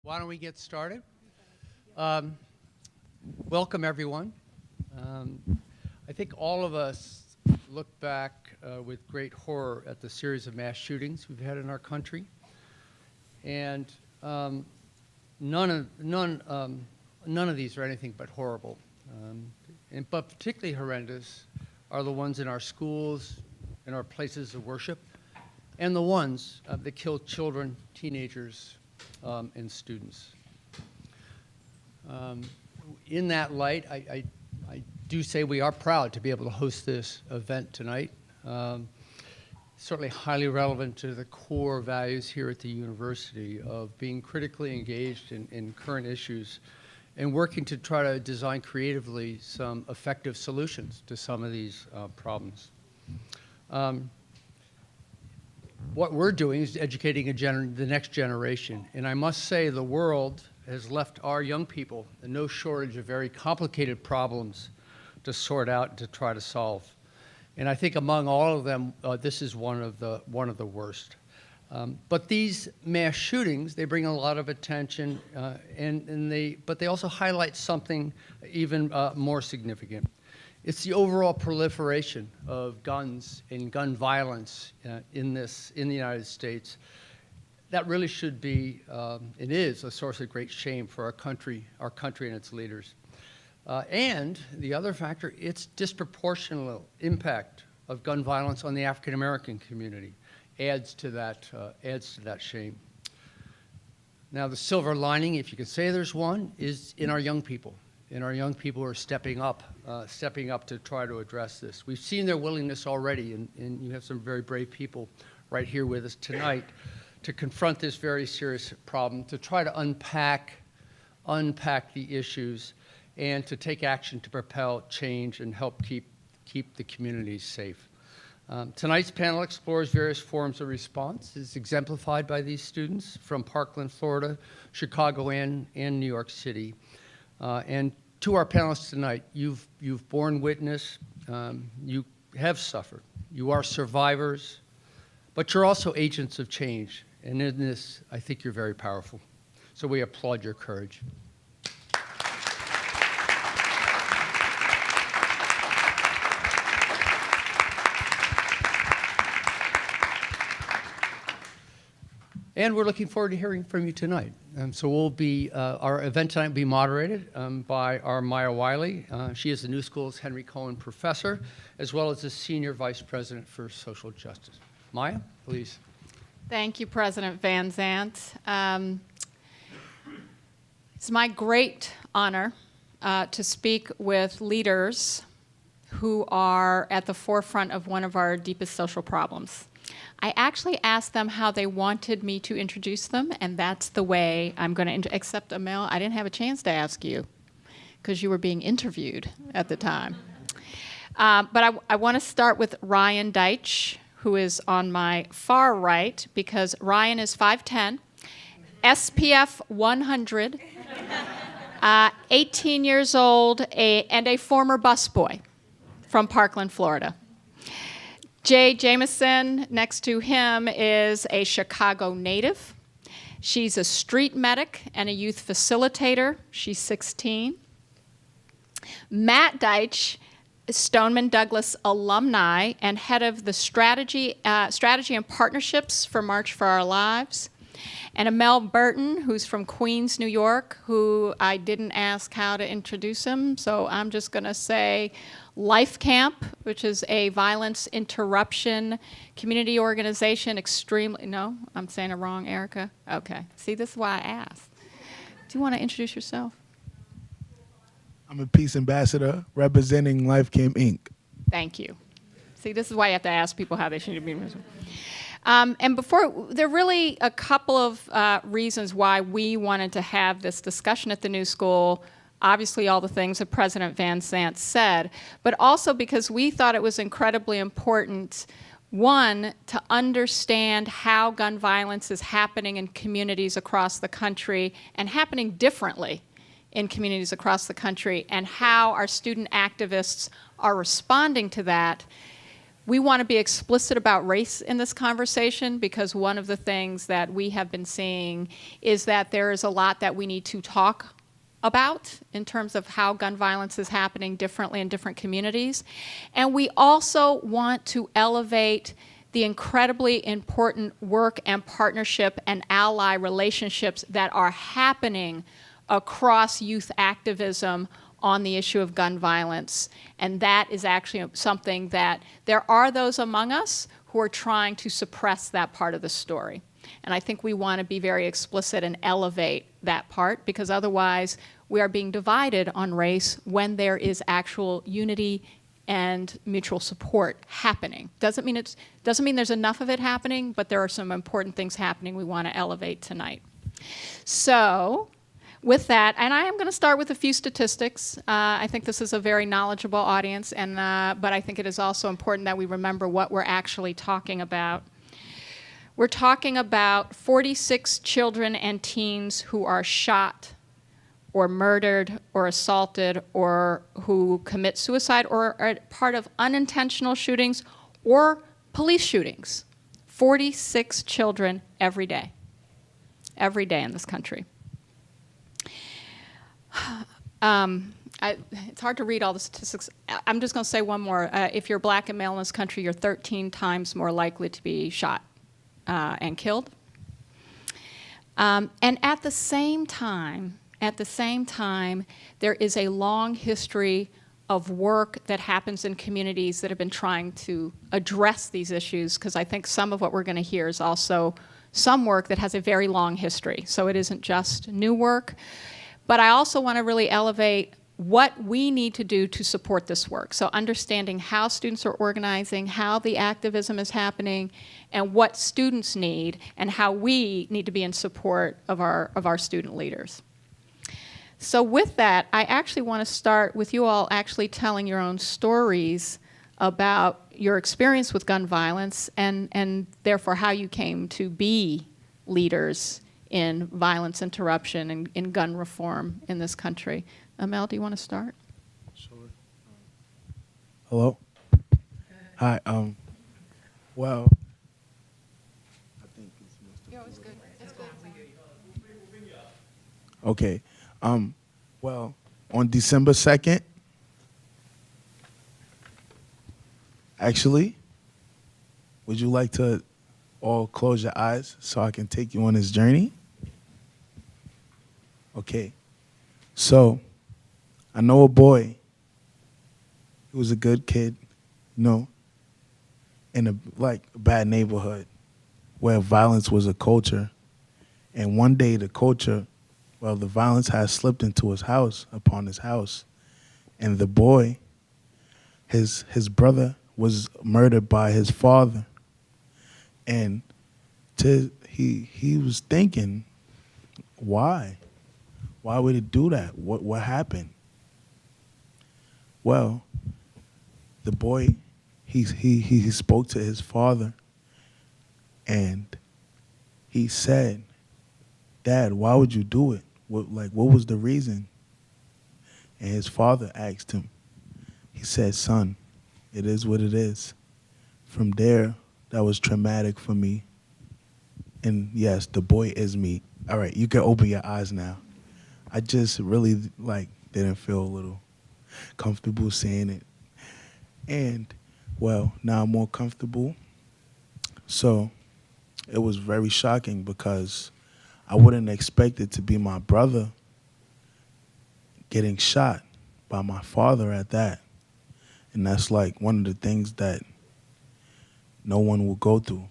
Why don't we get started? Welcome, everyone. I think all of us look back with great horror at the series of mass shootings we've had in our country, and none of these are anything but horrible. But particularly horrendous are the ones in our schools, in our places of worship, and the ones that kill children, teenagers, and students. In that light, I do say we are proud to be able to host this event tonight. Certainly highly relevant to the core values here at the university of being critically engaged in current issues and working to try to design creatively some effective solutions to some of these problems. What we're doing is educating the next generation, and I must say the world has left our young people no shortage of very complicated problems to sort out and to try to solve. And I think among all of them, this is one of the worst. But these mass shootings, they bring a lot of attention, but they also highlight something even more significant. It's the overall proliferation of guns and gun violence in the United States. That really should be, it is a source of great shame for our country and its leaders. And the other factor, it's disproportionate impact of gun violence on the African American community adds to that shame. Now, the silver lining, if you could say there's one, is in our young people. And our young people are stepping up to try to address this. We've seen their willingness already, and you have some very brave people right here with us tonight to confront this very serious problem, to try to unpack the issues, and to take action to propel change and help keep the communities safe. Tonight's panel explores various forms of response. It's exemplified by these students from Parkland, Florida, Chicago, and New York City. And to our panelists tonight, you've borne witness, you have suffered, you are survivors, but you're also agents of change. And in this, I think you're very powerful. So we applaud your courage. And we're looking forward to hearing from you tonight. So our event tonight will be moderated by our Maya Wiley. She is the New School's Henry Cohen Professor, as well as the Senior Vice President for Social Justice. Maya, please. Thank you, President Van Zandt. It's my great honor to speak with leaders who are at the forefront of one of our deepest social problems. I actually asked them how they wanted me to introduce them, and that's the way I'm going to except Amel, I didn't have a chance to ask you because you were being interviewed at the time. But I want to start with Ryan Deitsch, who is on my far right, because Ryan is 5'10", SPF 100, 18 years old, and a former busboy from Parkland, Florida. Jamison, next to him, is a Chicago native. She's a street medic and a youth facilitator. She's 16. Matt Deitsch, Stoneman Douglas alumni and head of the strategy and partnerships for March for Our Lives. And Amel Burton, who's from Queens, New York, who I didn't ask how to introduce him, so I'm just going to say Life Camp, which is a violence interruption community organization, no, I'm saying it wrong, Erica? Okay. See, this is why I asked. Do you want to introduce yourself? I'm a peace ambassador representing Life Camp, Inc. Thank you. See, this is why you have to ask people how they should be. And there are really a couple of reasons why we wanted to have this discussion at the New School. Obviously, all the things that President Van Zandt said, but also because we thought it was incredibly important, one, to understand how gun violence is happening in communities across the country and happening differently in communities across the country, and how our student activists are responding to that. We want to be explicit about race in this conversation because one of the things that we have been seeing is that there is a lot that we need to talk about in terms of how gun violence is happening differently in different communities. And we also want to elevate the incredibly important work and partnership and ally relationships that are happening across youth activism on the issue of gun violence. And that is actually something that there are those among us who are trying to suppress that part of the story. And I think we want to be very explicit and elevate that part, because otherwise we are being divided on race when there is actual unity and mutual support happening. Doesn't mean there's enough of it happening, but there are some important things happening we want to elevate tonight. So with that, and I am going to start with a few statistics. I think this is a very knowledgeable audience, and but I think it is also important that we remember what we're actually talking about. We're talking about 46 children and teens who are shot or murdered or assaulted or who commit suicide or are part of unintentional shootings or police shootings. 46 children every day in this country. It's hard to read all the statistics. I'm just going to say one more. If you're black and male in this country, you're 13 times more likely to be shot and killed. And at the same time, there is a long history of work that happens in communities that have been trying to address these issues, because I think some of what we're going to hear is also some work that has a very long history. So it isn't just new work. But I also want to really elevate what we need to do to support this work. So understanding how students are organizing, how the activism is happening, and what students need, and how we need to be in support of our student leaders. So with that, I actually want to start with you all actually telling your own stories about your experience with gun violence and therefore how you came to be leaders in violence interruption and in gun reform in this country. Amel, do you want to start? Sure. Hello. Hi. Well, I think it's Mr. Yeah, it's good. It's good. Okay. Well, on December 2nd, actually, would you like to all close your eyes so I can take you on this journey? Okay. So, I know a boy who was a good kid, you know, in a bad neighborhood where violence was a culture. And one day the violence had slipped into upon his house. And the boy, his brother was murdered by his father. And he was thinking, why? Why would it do that? What happened? Well, the boy, he spoke to his father, and he said, "Dad, why would you do it? What was the reason?" And his father asked him. He said, "Son, it is what it is." From there, that was traumatic for me. And yes, the boy is me. All right, you can open your eyes now. I just really didn't feel a little comfortable saying it. And well, now I'm more comfortable. So it was very shocking because I wouldn't expect it to be my brother getting shot by my father at that. And that's one of the things that no one will go through.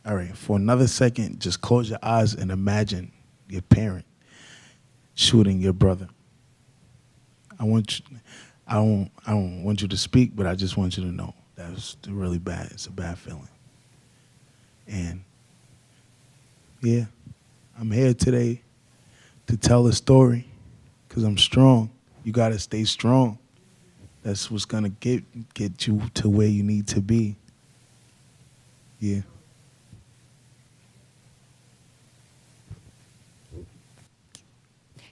All right, for another second, just close your eyes and imagine your parent shooting your brother. I don't want you to speak, but I just want you to know that was really bad. It's a bad feeling. And yeah, I'm here today to tell a story because I'm strong. You got to stay strong. That's what's going to get you to where you need to be. Yeah.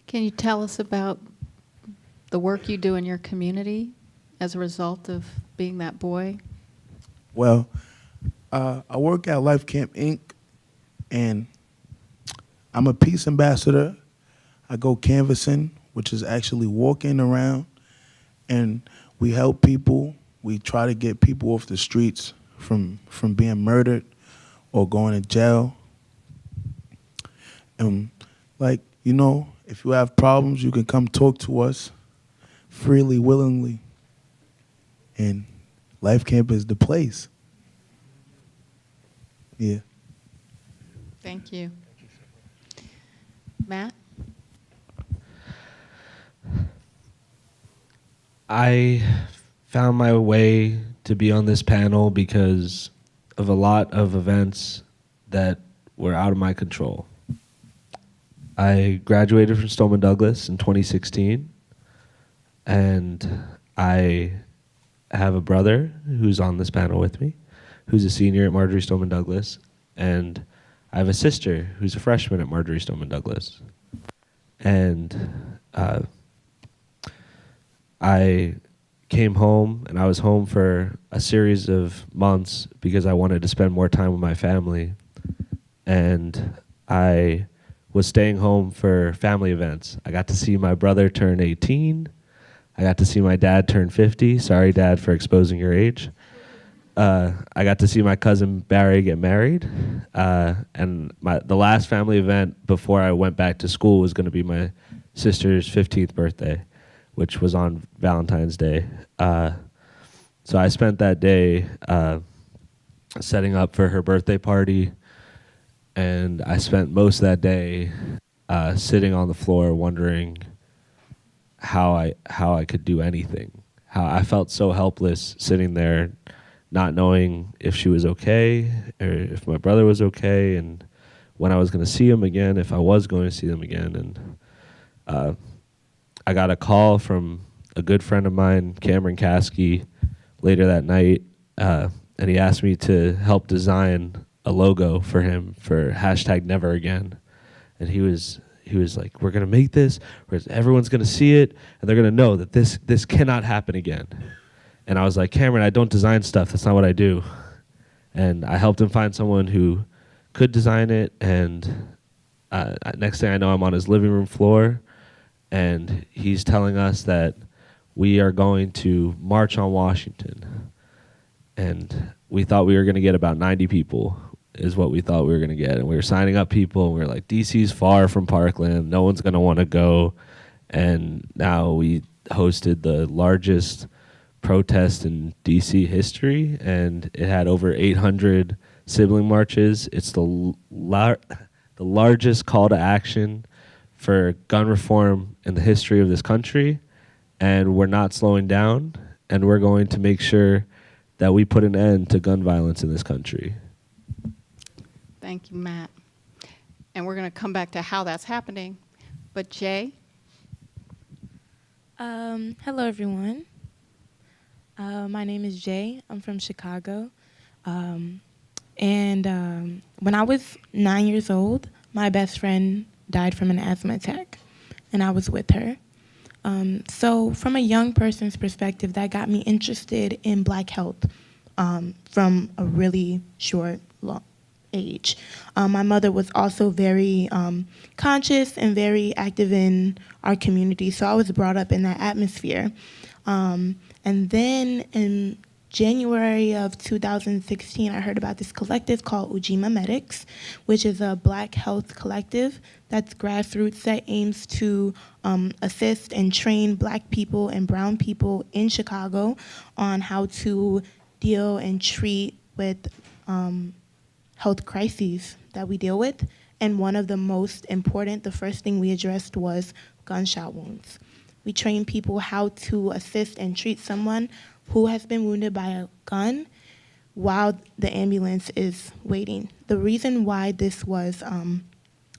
Can you tell us about the work you do in your community as a result of being that boy? Well, I work at Life Camp Inc., and I'm a peace ambassador. I go canvassing, which is actually walking around, and we help people. We try to get people off the streets from being murdered or going to jail. And like, you know, if you have problems, you can come talk to us freely, willingly. And Life Camp is the place. Yeah. Thank you. Matt? I found my way to be on this panel because of a lot of events that were out of my control. I graduated from Stoneman Douglas in 2016, and I have a brother who's on this panel with me, who's a senior at Marjory Stoneman Douglas, and I have a sister who's a freshman at Marjory Stoneman Douglas. And I came home, and I was home for a series of months because I wanted to spend more time with my family. And I was staying home for family events. I got to see my brother turn 18. I got to see my dad turn 50. Sorry, Dad, for exposing your age. I got to see my cousin Barry get married. And the last family event before I went back to school was going to be my sister's 15th birthday, which was on Valentine's Day. So I spent that day setting up for her birthday party, and I spent most of that day sitting on the floor wondering how I could do anything. How I felt so helpless sitting there, not knowing if she was okay or if my brother was okay, and when I was going to see him again, if I was going to see them again. And I got a call from a good friend of mine, Cameron Kasky, later that night, and he asked me to help design a logo for him for #NeverAgain. And he was like, we're going to make this, where everyone's going to see it, and they're going to know that this cannot happen again. And I was like, Cameron, I don't design stuff. That's not what I do. And I helped him find someone who could design it, and next thing I know, I'm on his living room floor, and he's telling us that we are going to march on Washington. And we thought we were going to get about 90 people is what we thought we were going to get. And we were signing up people, and we were like, DC's far from Parkland. No one's going to want to go. And now we hosted the largest protest in DC history, and it had over 800 sibling marches. It's the largest call to action for gun reform in the history of this country, and we're not slowing down, and we're going to make sure that we put an end to gun violence in this country. Thank you, Matt. And we're going to come back to how that's happening. But Jay? Hello, everyone. My name is Jay. I'm from Chicago. And when I was 9 years old, my best friend died from an asthma attack, and I was with her. So from a young person's perspective, that got me interested in Black health from a really short age. My mother was also very conscious and very active in our community, so I was brought up in that atmosphere. And then in January of 2016, I heard about this collective called Ujima Medics, which is a Black health collective that's grassroots that aims to assist and train Black people and brown people in Chicago on how to deal and treat with health crises that we deal with. And one of the most important, the first thing we addressed was gunshot wounds. We train people how to assist and treat someone who has been wounded by a gun while the ambulance is waiting. The reason why this was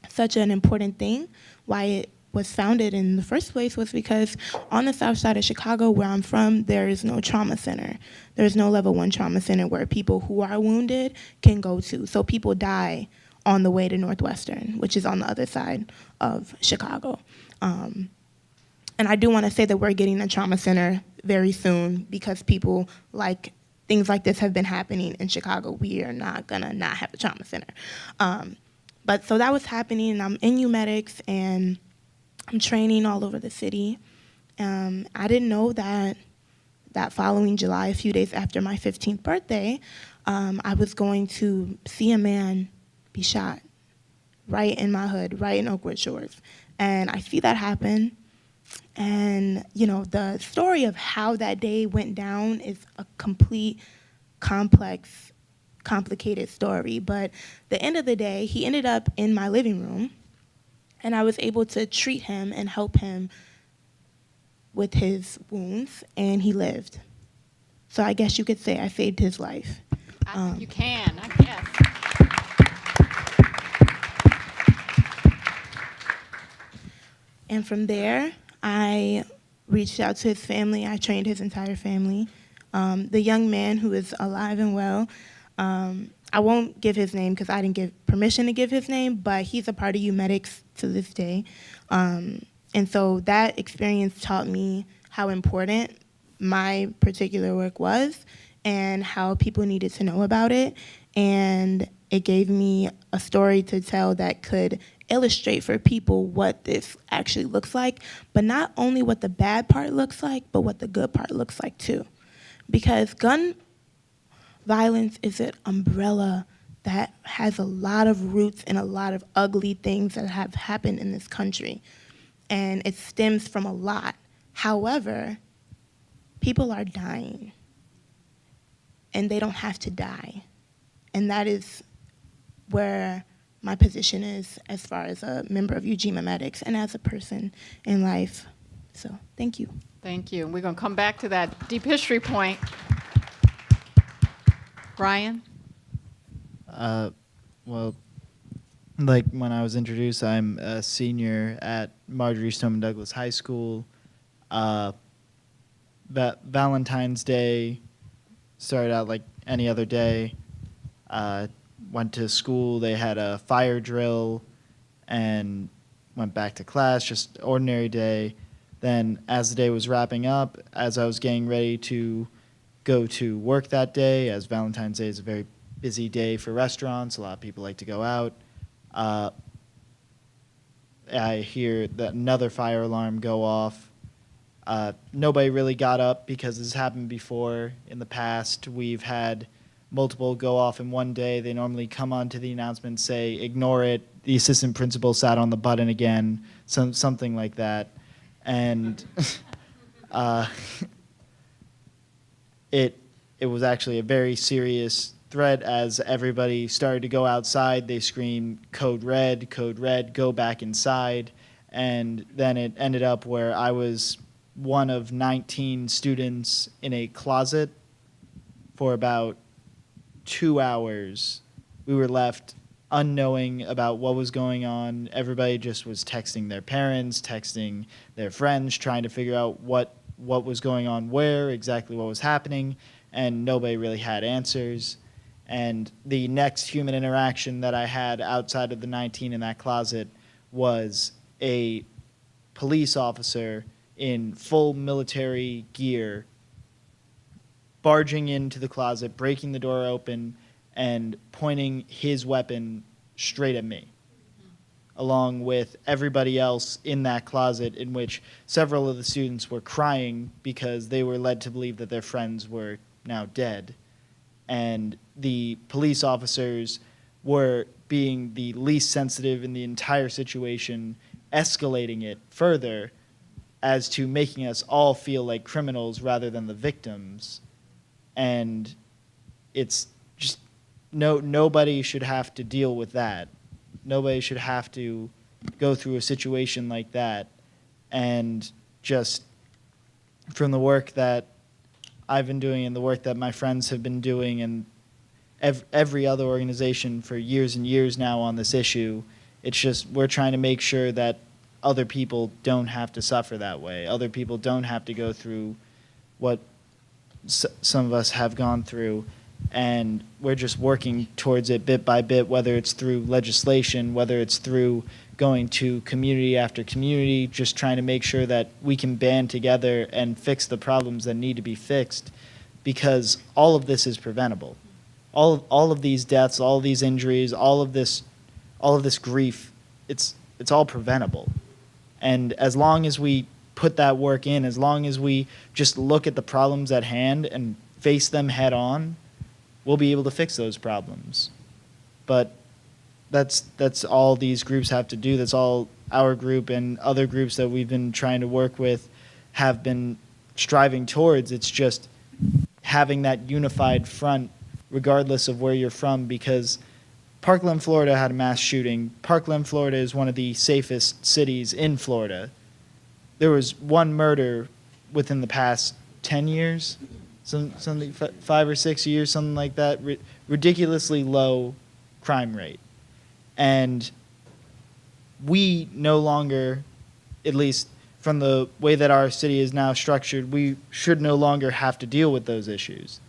such an important thing, why it was founded in the first place, was because on the south side of Chicago, where I'm from, there is no trauma center. There's no level 1 trauma center where people who are wounded can go to. So people die on the way to Northwestern, which is on the other side of Chicago. And I do want to say that we're getting a trauma center very soon because people like things like this have been happening in Chicago. We are not gonna not have a trauma center. But so that was happening, and I'm in UMedics, and I'm training all over the city. I didn't know that following July, a few days after my 15th birthday, I was going to see a man be shot right in my hood, right in Oakwood Shores. And I see that happen. And, you know, the story of how that day went down is a complete, complex, complicated story. But the end of the day, he ended up in my living room, and I was able to treat him and help him with his wounds, and he lived. So I guess you could say I saved his life. You can, I guess. And from there, I reached out to his family. I trained his entire family. The young man who is alive and well, I won't give his name because I didn't give permission to give his name, but he's a part of UMedics to this day. And so that experience taught me how important my particular work was and how people needed to know about it. And it gave me a story to tell that could illustrate for people what this actually looks like, but not only what the bad part looks like, but what the good part looks like too. Because gun violence is an umbrella that has a lot of roots and a lot of ugly things that have happened in this country. And it stems from a lot. However, people are dying, and they don't have to die. And that is where my position is as far as a member of UGMA Medics and as a person in life. So thank you. Thank you. We're going to come back to that deep history point. Brian? Well, like when I was introduced, I'm a senior at Marjory Stoneman Douglas High School. Valentine's Day started out like any other day. Went to school, they had a fire drill, and went back to class, just ordinary day. Then as the day was wrapping up, as I was getting ready to go to work that day, as Valentine's Day is a very busy day for restaurants, a lot of people like to go out, I hear that another fire alarm go off. Nobody really got up because this has happened before. In the past, we've had multiple go off in one day. They normally come on to the announcement, say, ignore it. The assistant principal sat on the button again, something like that. And it was actually a very serious threat. As everybody started to go outside, they screamed, code red, go back inside. And then it ended up where I was one of 19 students in a closet for about 2 hours. We were left unknowing about what was going on. Everybody just was texting their parents, texting their friends, trying to figure out what was going on where, exactly what was happening, and nobody really had answers. And the next human interaction that I had outside of the 19 in that closet was a police officer in full military gear barging into the closet, breaking the door open, and pointing his weapon straight at me, along with everybody else in that closet, in which several of the students were crying because they were led to believe that their friends were now dead. And the police officers were being the least sensitive in the entire situation, escalating it further as to making us all feel like criminals rather than the victims. And it's just nobody should have to deal with that. Nobody should have to go through a situation like that. And just from the work that I've been doing and the work that my friends have been doing and every other organization for years and years now on this issue, it's just we're trying to make sure that other people don't have to suffer that way. Other people don't have to go through what some of us have gone through. And we're just working towards it bit by bit, whether it's through legislation, whether it's through going to community after community, just trying to make sure that we can band together and fix the problems that need to be fixed. because all of this is preventable. All of these deaths, all of these injuries, all of this grief, it's all preventable. And as long as we put that work in, as long as we just look at the problems at hand and face them head on, we'll be able to fix those problems. But that's all these groups have to do. That's all our group and other groups that we've been trying to work with have been striving towards. It's just having that unified front regardless of where you're from, because Parkland, Florida had a mass shooting. Parkland, Florida is one of the safest cities in Florida. There was one murder within the past 10 years, something 5 or 6 years, something like that. Ridiculously low crime rate. And we no longer, at least from the way that our city is now structured, we should no longer have to deal with those issues.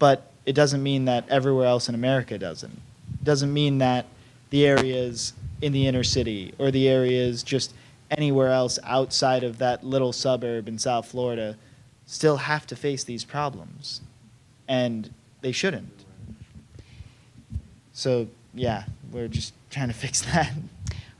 But it doesn't mean that everywhere else in America doesn't. It doesn't mean that the areas in the inner city or the areas just anywhere else outside of that little suburb in South Florida still have to face these problems. And they shouldn't. So, yeah, we're just trying to fix that.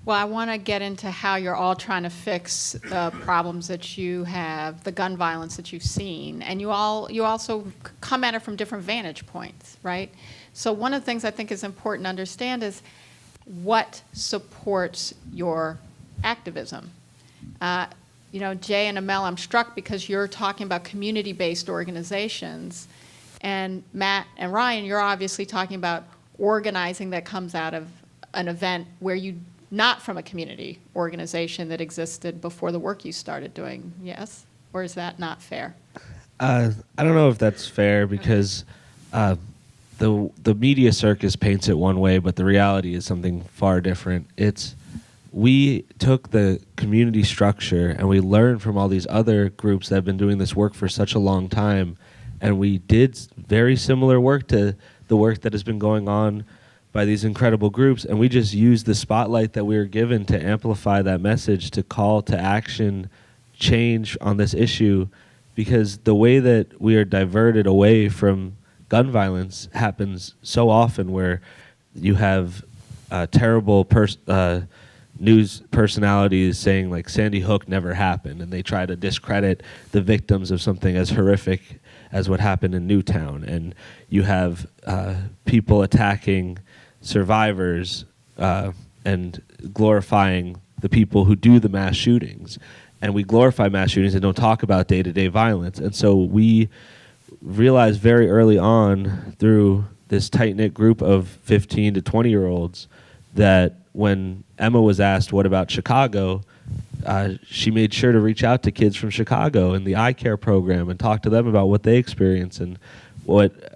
Well, I want to get into how you're all trying to fix the problems that you have, the gun violence that you've seen, and you also come at it from different vantage points, right? So one of the things I think is important to understand is what supports your activism. You know, Jay and Amel, I'm struck because you're talking about community-based organizations, and Matt and Ryan, you're obviously talking about organizing that comes out of an event where you not from a community organization that existed before the work you started doing, yes? Or is that not fair? I don't know if that's fair, because the media circus paints it one way, but the reality is something far different. We took the community structure and we learned from all these other groups that have been doing this work for such a long time, and we did very similar work to the work that has been going on by these incredible groups, and we just used the spotlight that we were given to amplify that message, to call to action, change on this issue, because the way that we are diverted away from gun violence happens so often, where you have terrible news personalities saying like Sandy Hook never happened, and they try to discredit the victims of something as horrific as what happened in Newtown, and you have people attacking survivors and glorifying the people who do the mass shootings. And we glorify mass shootings and don't talk about day-to-day violence. And so we realized very early on through this tight-knit group of 15 to 20-year-olds that when Emma was asked, what about Chicago, she made sure to reach out to kids from Chicago in the eye care program and talk to them about what they experience and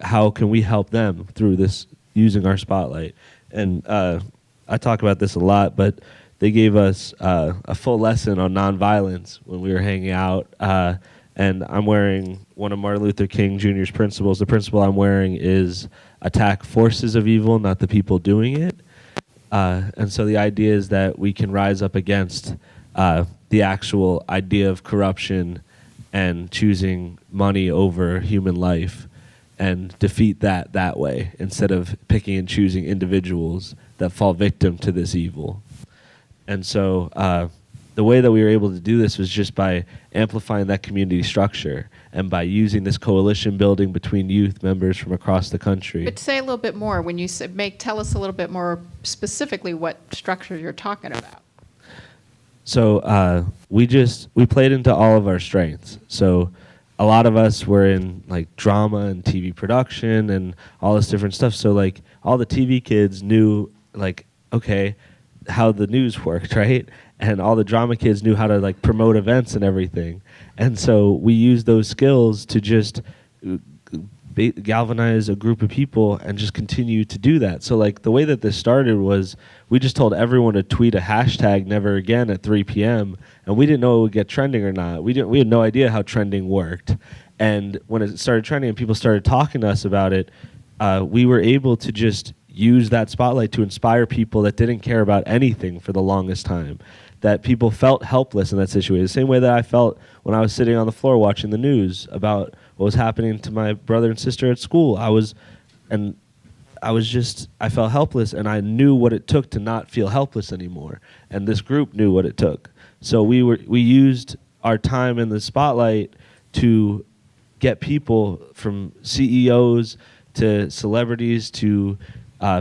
how can we help them through this, using our spotlight. And I talk about this a lot, but they gave us a full lesson on nonviolence when we were hanging out. And I'm wearing one of Martin Luther King Jr.'s principles. The principle I'm wearing is attack forces of evil, not the people doing it. And so the idea is that we can rise up against the actual idea of corruption and choosing money over human life, and defeat that way, instead of picking and choosing individuals that fall victim to this evil. And so the way that we were able to do this was just by amplifying that community structure and by using this coalition building between youth members from across the country. But say a little bit more. When you tell us a little bit more specifically what structure you're talking about. So we played into all of our strengths. So a lot of us were in like drama and TV production and all this different stuff. So like all the TV kids knew like, okay, how the news worked, right? And all the drama kids knew how to like promote events and everything. And so we used those skills to just galvanize a group of people and just continue to do that. So like the way that this started was we just told everyone to tweet a hashtag never again at 3 p.m. and we didn't know it would get trending or not. We had no idea how trending worked. And when it started trending and people started talking to us about it, we were able to just use that spotlight to inspire people that didn't care about anything for the longest time, that people felt helpless in that situation, the same way that I felt when I was sitting on the floor watching the news about what was happening to my brother and sister at school. I felt helpless, and I knew what it took to not feel helpless anymore. And this group knew what it took. So we used our time in the spotlight to get people from CEOs to celebrities to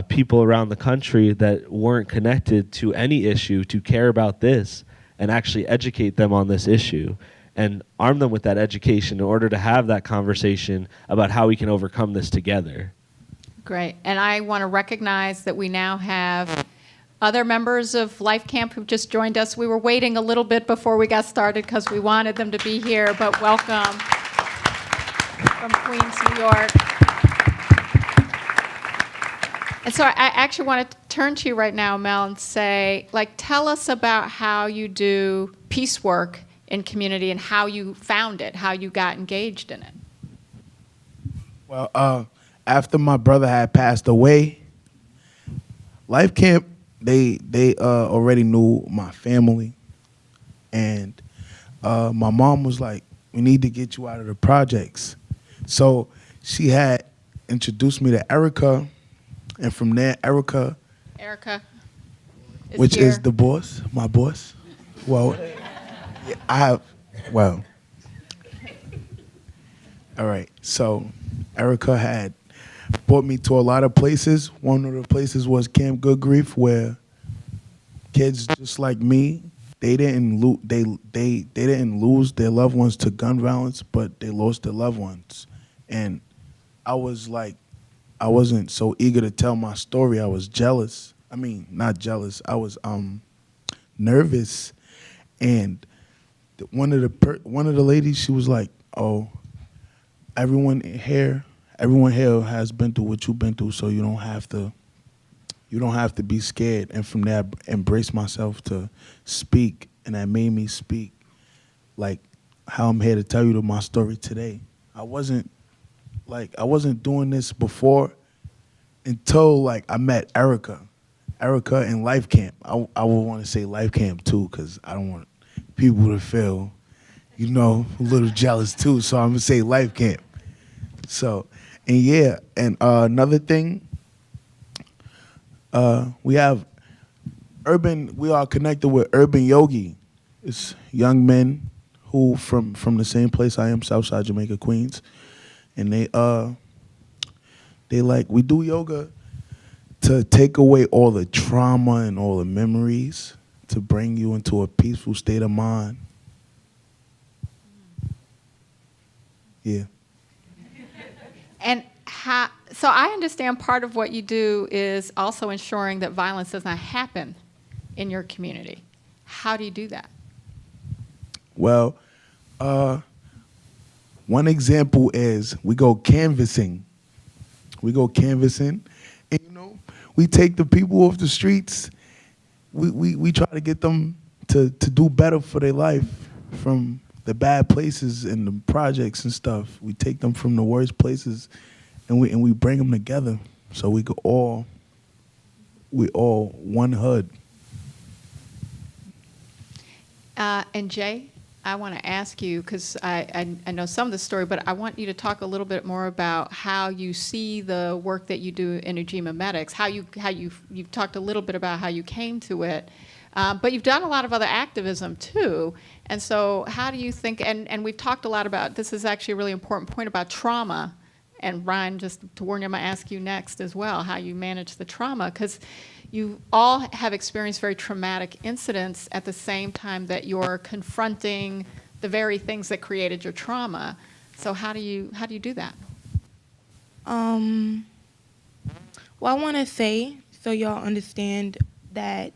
people around the country that weren't connected to any issue to care about this and actually educate them on this issue and arm them with that education in order to have that conversation about how we can overcome this together. Great. And I want to recognize that we now have other members of Life Camp who've just joined us. We were waiting a little bit before we got started because we wanted them to be here, but welcome from Queens, New York. And so I actually want to turn to you right now, Mel, and say, tell us about how you do peace work in community and how you found it, how you got engaged in it. Well, after my brother had passed away, Life Camp, they already knew my family, and my mom was like, "We need to get you out of the projects." So she had introduced me to Erica, and from there, Erica, which here. is the boss, my boss. Well, all right. So Erica had brought me to a lot of places. One of the places was Camp Good Grief, where kids just like me, they didn't lose their loved ones to gun violence, but they lost their loved ones. And I was like, I wasn't so eager to tell my story. I was jealous. I mean, not jealous. I was nervous. And one of the ladies, she was like, "Oh, everyone here has been through what you've been through, so you don't have to be scared." And from there, I embraced myself to speak, and that made me speak like how I'm here to tell you my story today. I wasn't doing this before until I met Erica in Life Camp. I would want to say Life Camp too, because I don't want people to feel, a little jealous too. So I'm gonna say Life Camp. So, and yeah, and another thing, we are connected with Urban Yogi. It's young men who from the same place I am, Southside Jamaica, Queens. And we do yoga to take away all the trauma and all the memories, to bring you into a peaceful state of mind. Yeah. And so I understand part of what you do is also ensuring that violence does not happen in your community. How do you do that? Well, one example is we go canvassing. And we take the people off the streets. We try to get them to do better for their life from the bad places and the projects and stuff. We take them from the worst places, and we bring them together so we all one hood. And Jay, I want to ask you, because I know some of the story, but I want you to talk a little bit more about how you see the work that you do in Ujima Medics. You've talked a little bit about how you came to it, but you've done a lot of other activism too. And so, how do you think? And we've talked a lot about this. Is actually a really important point about trauma. And Ryan, just to warn you, I'm going to ask you next as well how you manage the trauma, because you all have experienced very traumatic incidents at the same time that you're confronting the very things that created your trauma. So how do you do that? Well, I want to say, so y'all understand, that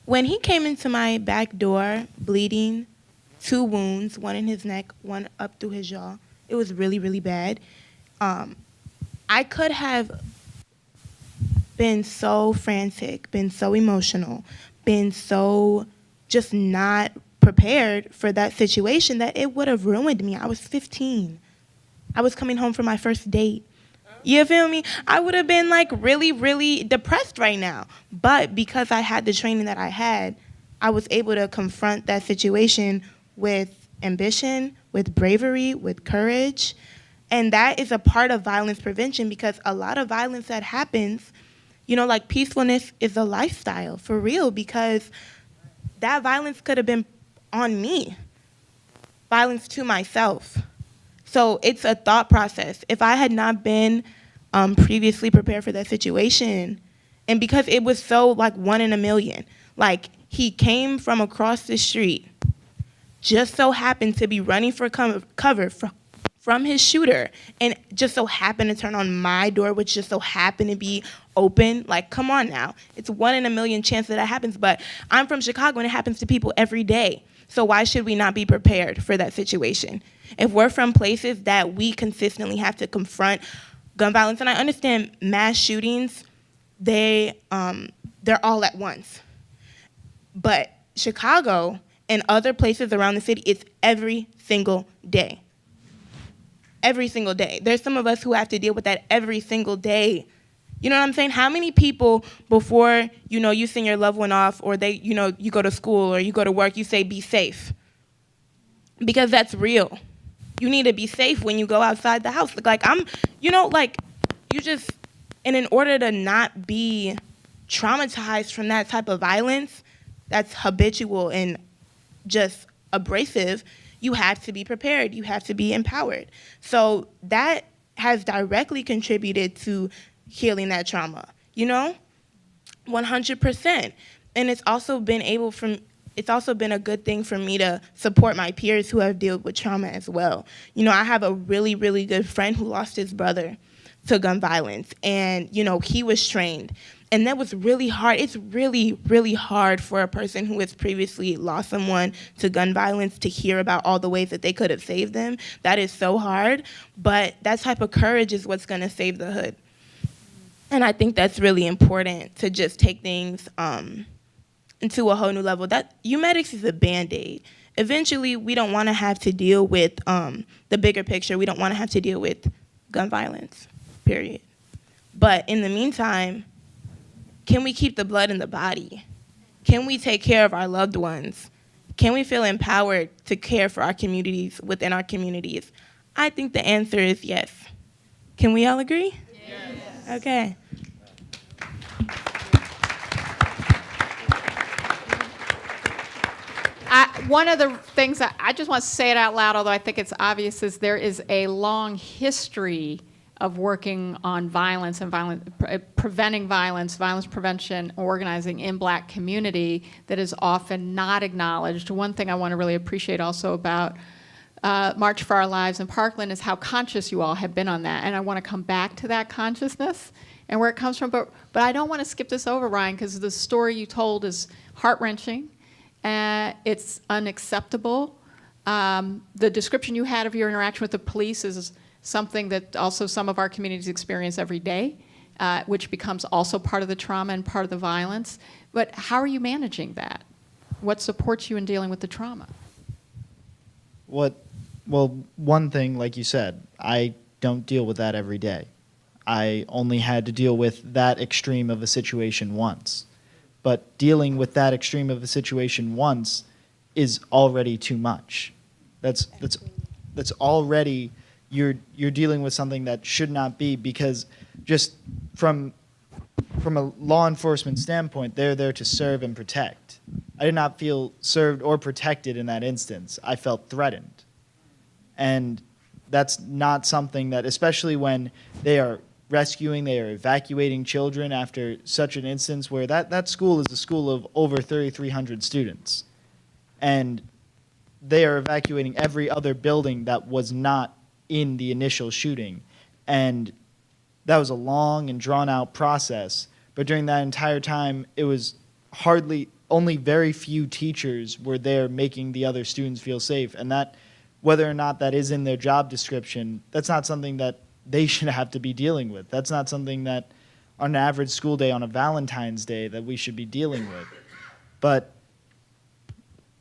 when he came into my back door bleeding, 2 wounds, one in his neck, one up through his jaw, it was really, really bad. I could have been so frantic, been so emotional, been so just not prepared for that situation that it would have ruined me. I was 15. I was coming home from my first date. You feel me? I would have been really, really depressed right now. But because I had the training that I had, I was able to confront that situation with ambition, with bravery, with courage. And that is a part of violence prevention, because a lot of violence that happens, you know, like peacefulness is a lifestyle for real, because that violence could have been on me, violence to myself. So it's a thought process. If I had not been previously prepared for that situation, and because it was so like 1 in a million, like he came from across the street, just so happened to be running for cover from his shooter, and just so happened to turn on my door, which just so happened to be open. Like, come on now. It's 1 in a million chance that happens, but I'm from Chicago and it happens to people every day. So why should we not be prepared for that situation? If we're from places that we consistently have to confront gun violence, and I understand mass shootings, they're all at once. But Chicago and other places around the city, it's every single day. Every single day. There's some of us who have to deal with that every single day. You know what I'm saying? How many people before, you know, you send your loved one off, or they, you know, you go to school or you go to work, you say, be safe? Because that's real. You need to be safe when you go outside the house. Like you know, like you just, and in order to not be traumatized from that type of violence that's habitual and just abrasive, you have to be prepared. You have to be empowered. So that has directly contributed to healing that trauma, you know, 100%. And it's also been a good thing for me to support my peers who have dealt with trauma as well. You know, I have a really, really good friend who lost his brother to gun violence, and, you know, he was trained. And that was really hard. It's really, really hard for a person who has previously lost someone to gun violence to hear about all the ways that they could have saved them. That is so hard. But that type of courage is what's going to save the hood. And I think that's really important, to just take things into a whole new level. That UMedics is a Band-Aid. Eventually, we don't want to have to deal with the bigger picture. We don't want to have to deal with gun violence, period. But in the meantime, can we keep the blood in the body? Can we take care of our loved ones? Can we feel empowered to care for our communities within our communities? I think the answer is yes. Can we all agree? Yes. Okay. One of the things I just want to say it out loud, although I think it's obvious, is there is a long history of working on violence and preventing violence prevention, organizing in Black community that is often not acknowledged. One thing I want to really appreciate also about March for Our Lives in Parkland is how conscious you all have been on that, and I want to come back to that consciousness and where it comes from. But I don't want to skip this over, Ryan, because the story you told is heart-wrenching. It's unacceptable. The description you had of your interaction with the police is something that also some of our communities experience every day, which becomes also part of the trauma and part of the violence. But how are you managing that? What supports you in dealing with the trauma? Well, one thing, like you said, I don't deal with that every day. I only had to deal with that extreme of a situation once. But dealing with that extreme of a situation once is already too much. That's already, you're dealing with something that should not be, because just from a law enforcement standpoint, they're there to serve and protect. I did not feel served or protected in that instance. I felt threatened. And that's not something that, especially when they are rescuing, they are evacuating children after such an instance where that school is a school of over 3,300 students. And they are evacuating every other building that was not in the initial shooting. And that was a long and drawn out process. But during that entire time, it was only very few teachers were there making the other students feel safe. And that, whether or not that is in their job description, that's not something that they should have to be dealing with. That's not something that on an average school day on a Valentine's Day that we should be dealing with. But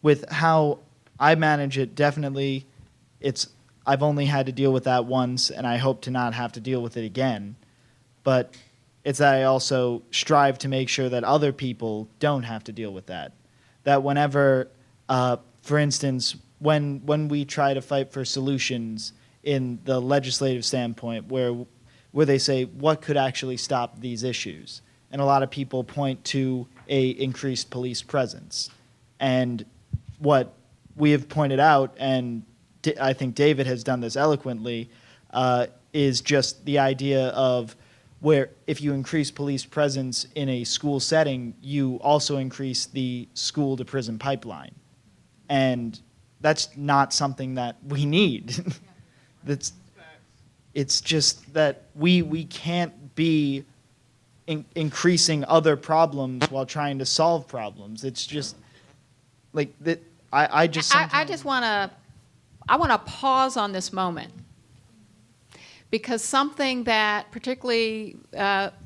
with how I manage it, definitely I've only had to deal with that once, and I hope to not have to deal with it again. But it's that I also strive to make sure that other people don't have to deal with that. That whenever, for instance, when we try to fight for solutions in the legislative standpoint, where they say what could actually stop these issues, and a lot of people point to a increased police presence, and what we have pointed out, and I think David has done this eloquently, is just the idea of where if you increase police presence in a school setting, you also increase the school to prison pipeline. And that's not something that we need. It's just that we can't be increasing other problems while trying to solve problems. It's just like that. I want to pause on this moment, because something that particularly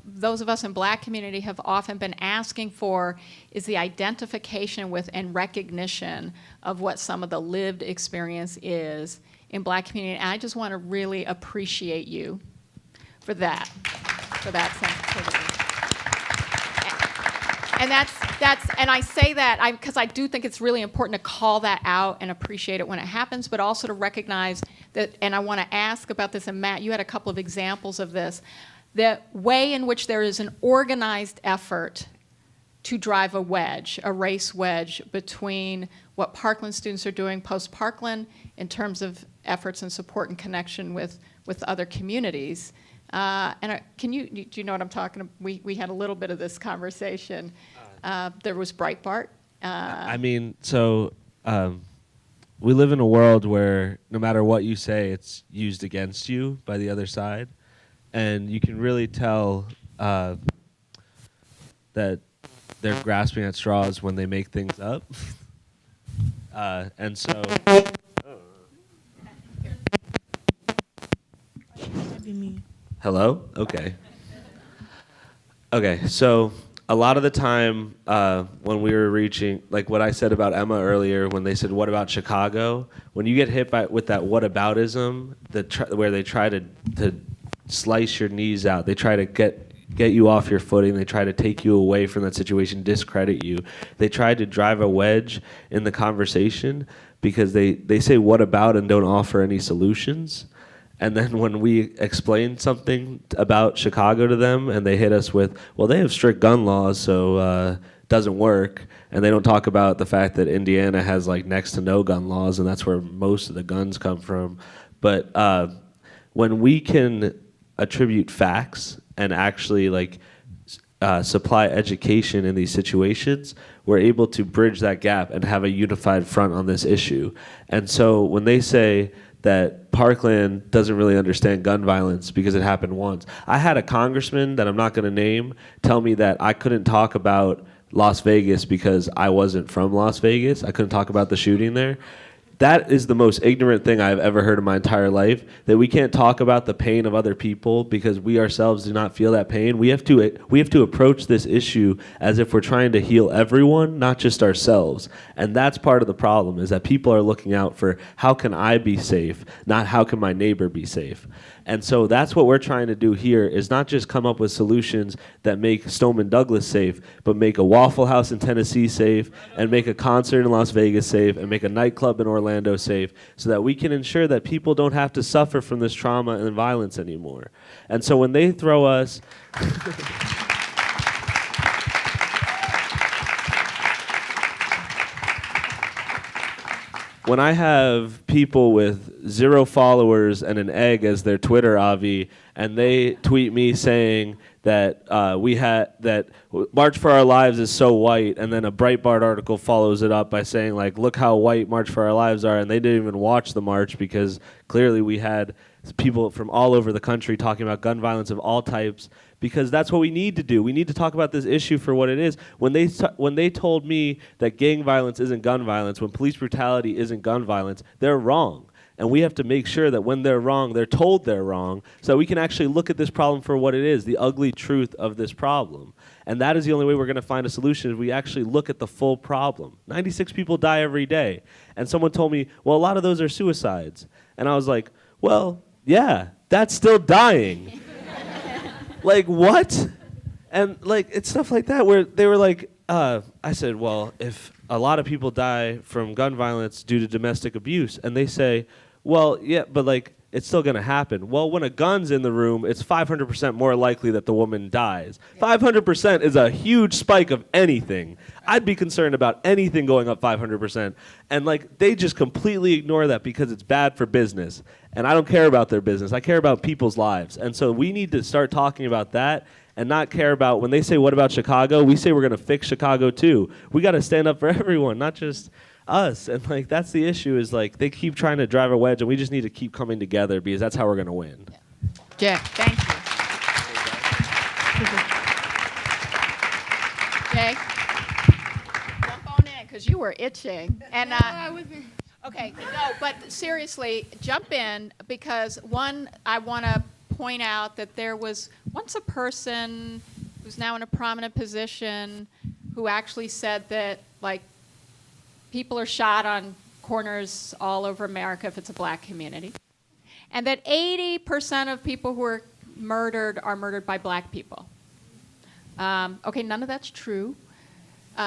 those of us in Black community have often been asking for is the identification with and recognition of what some of the lived experience is in Black community. And I just want to really appreciate you for that sensitivity. And and I say that because I do think it's really important to call that out and appreciate it when it happens, but also to recognize that, and I want to ask about this, and Matt, you had a couple of examples of this, the way in which there is an organized effort to drive a wedge, a race wedge, between what Parkland students are doing post-Parkland in terms of efforts and support and connection with other communities. Do you know what I'm talking about? We had a little bit of this conversation. There was Breitbart. We live in a world where no matter what you say, it's used against you by the other side. And you can really tell that they're grasping at straws when they make things up. That'd be me. Hello? Okay. Okay, so a lot of the time when we were reaching, like what I said about Emma earlier, when they said, what about Chicago? When you get hit with that whataboutism, where they try to slice your knees out, they try to get you off your footing, they try to take you away from that situation, discredit you. They try to drive a wedge in the conversation because they say what about and don't offer any solutions. And then when we explain something about Chicago to them and they hit us with, well, they have strict gun laws, so it doesn't work. And they don't talk about the fact that Indiana has like next to no gun laws, and that's where most of the guns come from. But when we can attribute facts and actually supply education in these situations, we're able to bridge that gap and have a unified front on this issue. And so when they say that Parkland doesn't really understand gun violence because it happened once. I had a congressman that I'm not going to name tell me that I couldn't talk about Las Vegas because I wasn't from Las Vegas. I couldn't talk about the shooting there. That is the most ignorant thing I've ever heard in my entire life, that we can't talk about the pain of other people because we ourselves do not feel that pain. We have to approach this issue as if we're trying to heal everyone, not just ourselves. And that's part of the problem, is that people are looking out for how can I be safe, not how can my neighbor be safe. And so that's what we're trying to do here, is not just come up with solutions that make Stoneman Douglas safe, but make a Waffle House in Tennessee safe, and make a concert in Las Vegas safe, and make a nightclub in Orlando safe, so that we can ensure that people don't have to suffer from this trauma and violence anymore. And so when they throw us... When I have people with 0 followers and an egg as their Twitter avi, and they tweet me saying that that March for Our Lives is so white, and then a Breitbart article follows it up by saying, like, look how white March for Our Lives are, and they didn't even watch the march because clearly we had people from all over the country talking about gun violence of all types, because that's what we need to do. We need to talk about this issue for what it is. When they told me that gang violence isn't gun violence, when police brutality isn't gun violence, they're wrong. And we have to make sure that when they're wrong, they're told they're wrong, so that we can actually look at this problem for what it is, the ugly truth of this problem. And that is the only way we're going to find a solution, is we actually look at the full problem. 96 people die every day. And someone told me, well, a lot of those are suicides. And I was like, well, yeah, that's still dying. Like, what? And like, it's stuff like that where they were like, I said, well, if a lot of people die from gun violence due to domestic abuse, and they say, well, yeah, but like, it's still going to happen. Well, when a gun's in the room, it's 500% more likely that the woman dies. 500% is a huge spike of anything. I'd be concerned about anything going up 500%. And like, they just completely ignore that because it's bad for business. And I don't care about their business. I care about people's lives. And so we need to start talking about that and not care about when they say, what about Chicago? We say we're going to fix Chicago too. We got to stand up for everyone, not just us. And like, that's the issue, is like, they keep trying to drive a wedge, and we just need to keep coming together, because that's how we're going to win. Jeff, thank you. Jay, jump on in, because you were itching. And okay, no, but seriously, jump in, because one, I want to point out that there was once a person who's now in a prominent position who actually said that, like, people are shot on corners all over America if it's a black community, and that 80% of people who are murdered by black people. Okay, none of that's true.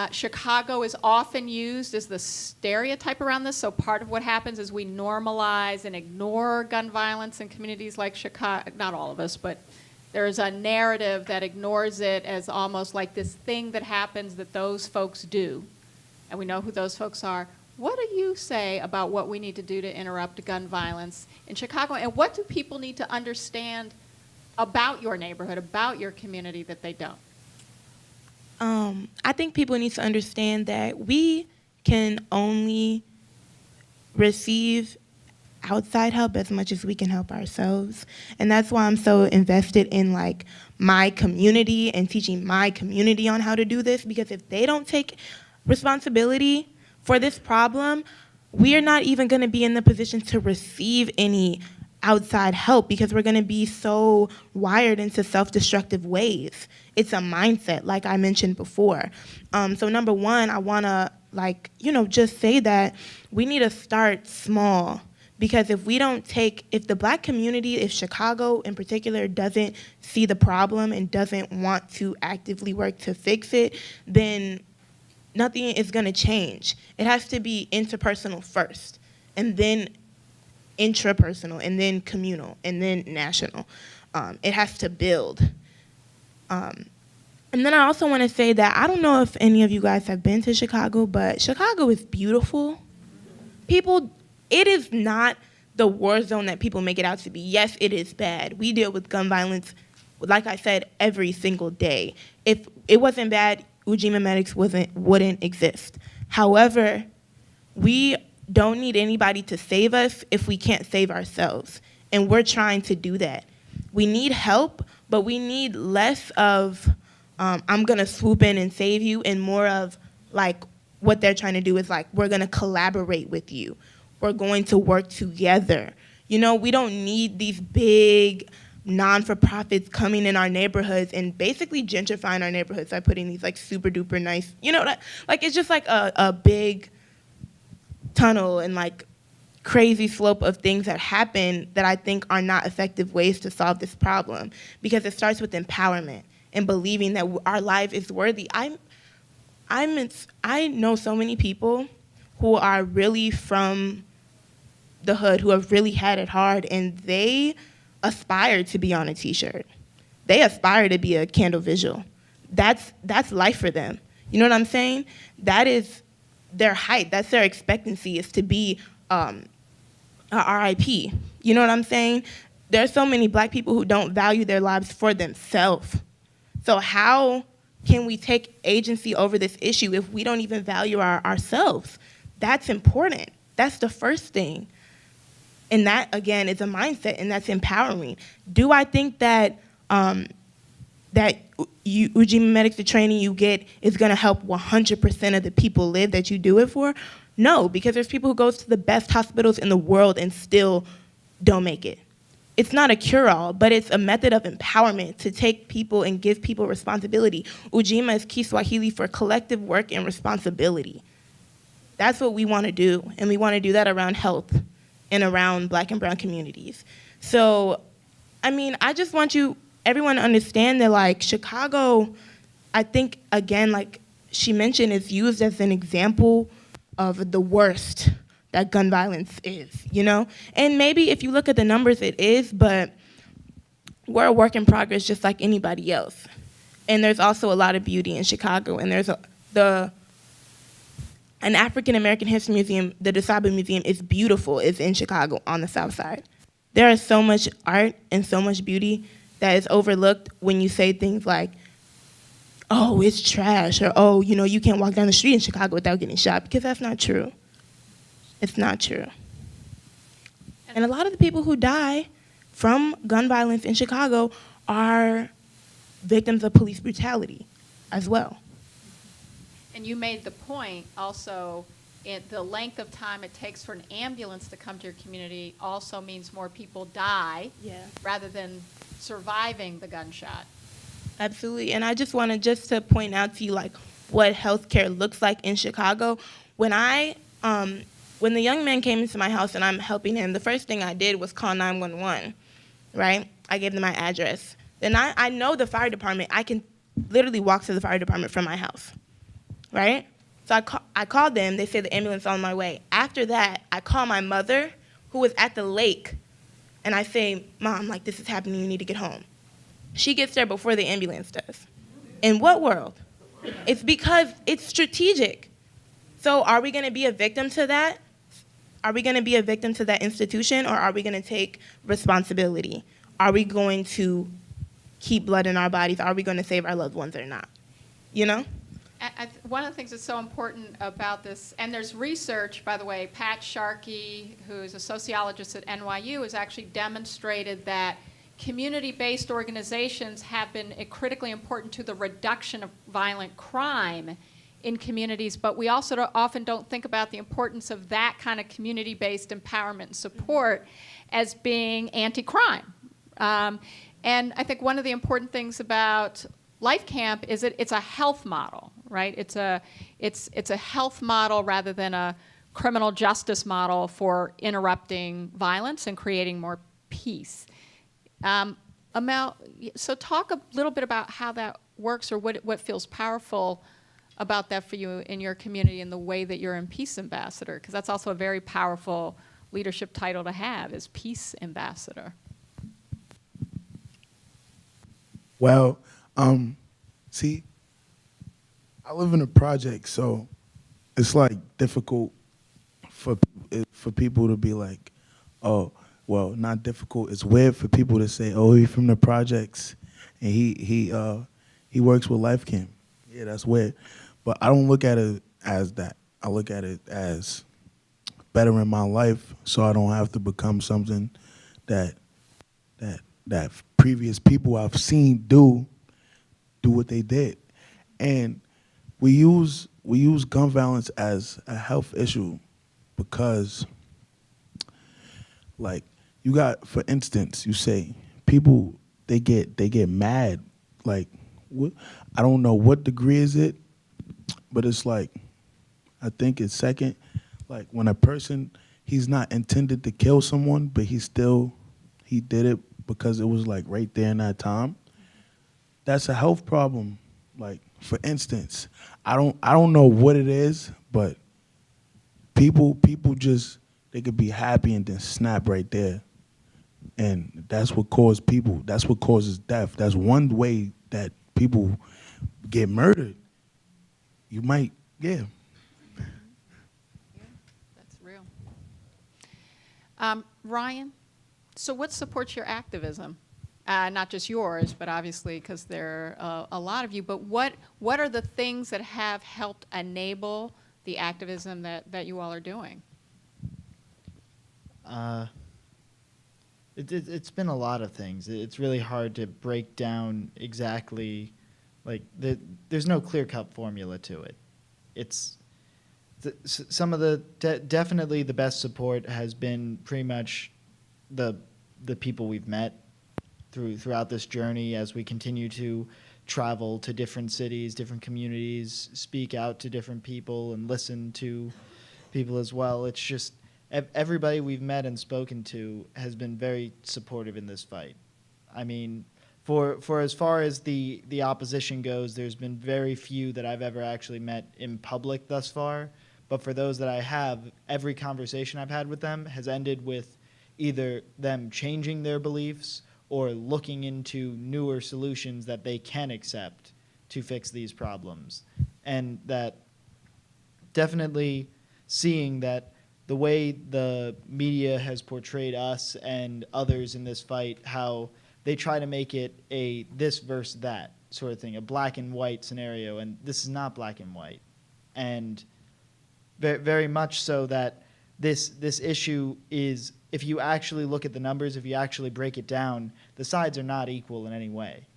Chicago is often used as the stereotype around this, so part of what happens is we normalize and ignore gun violence in communities like Chicago. Not all of us, but there's a narrative that ignores it as almost like this thing that happens that those folks do. And we know who those folks are. What do you say about what we need to do to interrupt gun violence in Chicago? And what do people need to understand about your neighborhood, about your community, that they don't? I think people need to understand that we can only receive outside help as much as we can help ourselves. And that's why I'm so invested in like my community and teaching my community on how to do this, because if they don't take responsibility for this problem, we are not even going to be in the position to receive any outside help, because we're going to be so wired into self-destructive ways. It's a mindset, like I mentioned before. So number one, I want to just say that we need to start small, because if the black community, if Chicago in particular doesn't see the problem and doesn't want to actively work to fix it, then nothing is going to change. It has to be interpersonal first, and then intrapersonal, and then communal, and then national. It has to build. And then I also want to say that I don't know if any of you guys have been to Chicago, but Chicago is beautiful. It is not the war zone that people make it out to be. Yes, it is bad. We deal with gun violence, like I said, every single day. If it wasn't bad, Ujima Medics wouldn't exist. However, we don't need anybody to save us if we can't save ourselves. And we're trying to do that. We need help, but we need less of, I'm gonna swoop in and save you, and more of like what they're trying to do is like, we're gonna collaborate with you. We're going to work together. You know, we don't need these big non-for-profits coming in our neighborhoods and basically gentrifying our neighborhoods by putting these like super duper nice, like it's just like a big tunnel and like crazy slope of things that happen that I think are not effective ways to solve this problem, because it starts with empowerment and believing that our life is worthy. I know so many people who are really from the hood, who have really had it hard, and they aspire to be on a t-shirt. They aspire to be a candle visual. That's life for them. You know what I'm saying? That is their height. That's their expectancy, is to be a RIP. You know what I'm saying? There are so many black people who don't value their lives for themselves. So how can we take agency over this issue if we don't even value ourselves? That's important. That's the first thing. And that, again, is a mindset, and that's empowering. Do I think that Ujima Medics, the training you get, is going to help 100% of the people live that you do it for? No, because there's people who go to the best hospitals in the world and still don't make it. It's not a cure-all, but it's a method of empowerment to take people and give people responsibility. Ujima is Kiswahili for collective work and responsibility. That's what we want to do, and we want to do that around health and around black and brown communities. So, I mean, I just want everyone to understand that, like, Chicago, I think, again, like, she mentioned is used as an example of the worst that gun violence is, you know? And maybe if you look at the numbers, it is, but we're a work in progress just like anybody else. And there's also a lot of beauty in Chicago, and there's an African American History Museum, the DeSable Museum, is beautiful. It's in Chicago on the South Side. There is so much art and so much beauty that is overlooked when you say things like, oh, it's trash, or oh, you know, you can't walk down the street in Chicago without getting shot, because that's not true. It's not true. And a lot of the people who die from gun violence in Chicago are victims of police brutality as well. And you made the point also, the length of time it takes for an ambulance to come to your community also means more people die rather than surviving the gunshot. Absolutely. And I just wanted to point out to you like what healthcare looks like in Chicago. When when the young man came into my house and I'm helping him, the first thing I did was call 911, right? I gave them my address. Then I know the fire department. I can literally walk to the fire department from my house, right? So I called them. They said the ambulance is on my way. After that, I call my mother, who was at the lake, and I say, Mom, like, this is happening. You need to get home. She gets there before the ambulance does. In what world? It's because it's strategic. So are we going to be a victim to that? Are we going to be a victim to that institution, or are we going to take responsibility? Are we going to keep blood in our bodies? Are we going to save our loved ones or not? You know? One of the things that's so important about this, and there's research, by the way, Pat Sharkey, who's a sociologist at NYU, has actually demonstrated that community-based organizations have been critically important to the reduction of violent crime in communities, but we also often don't think about the importance of that kind of community-based empowerment and support as being anti-crime. And I think one of the important things about Life Camp is that it's a health model, right? It's a health model rather than a criminal justice model for interrupting violence and creating more peace. Amel, so talk a little bit about how that works, or what feels powerful about that for you in your community and the way that you're a peace ambassador, because that's also a very powerful leadership title to have, is peace ambassador. Well, see, I live in a project, so it's like difficult for people to be like, oh, well, not difficult. It's weird for people to say, oh, he's from the projects, and he works with Life Camp. Yeah, that's weird. But I don't look at it as that. I look at it as bettering my life, so I don't have to become something that previous people I've seen do what they did. And we use gun violence as a health issue because, like, you got, for instance, you say people, they get mad. Like, what, I don't know what degree is it, but it's like, I think it's second, like when a person, he's not intended to kill someone, but he did it because it was like right there in that time. That's a health problem. Like, for instance, I don't know what it is, but people just, they could be happy and then snap right there. And that's what causes death. That's one way that people get murdered. You might, yeah. Yeah, that's real. Ryan, so what supports your activism? Not just yours, but obviously because there are a lot of you, but what are the things that have helped enable the activism that you all are doing? It's been a lot of things. It's really hard to break down exactly, like, there's no clear-cut formula to it. It's some of the definitely the best support has been pretty much the people we've met throughout this journey as we continue to travel to different cities, different communities, speak out to different people and listen to people as well. It's just everybody we've met and spoken to has been very supportive in this fight. I mean, for as far as the opposition goes, there's been very few that I've ever actually met in public thus far. But for those that I have, every conversation I've had with them has ended with either them changing their beliefs or looking into newer solutions that they can accept to fix these problems. And that definitely seeing that the way the media has portrayed us and others in this fight, how they try to make it a this versus that sort of thing, a black and white scenario, and this is not black and white. And very much so that this issue is, if you actually look at the numbers, if you actually break it down, the sides are not equal in any way.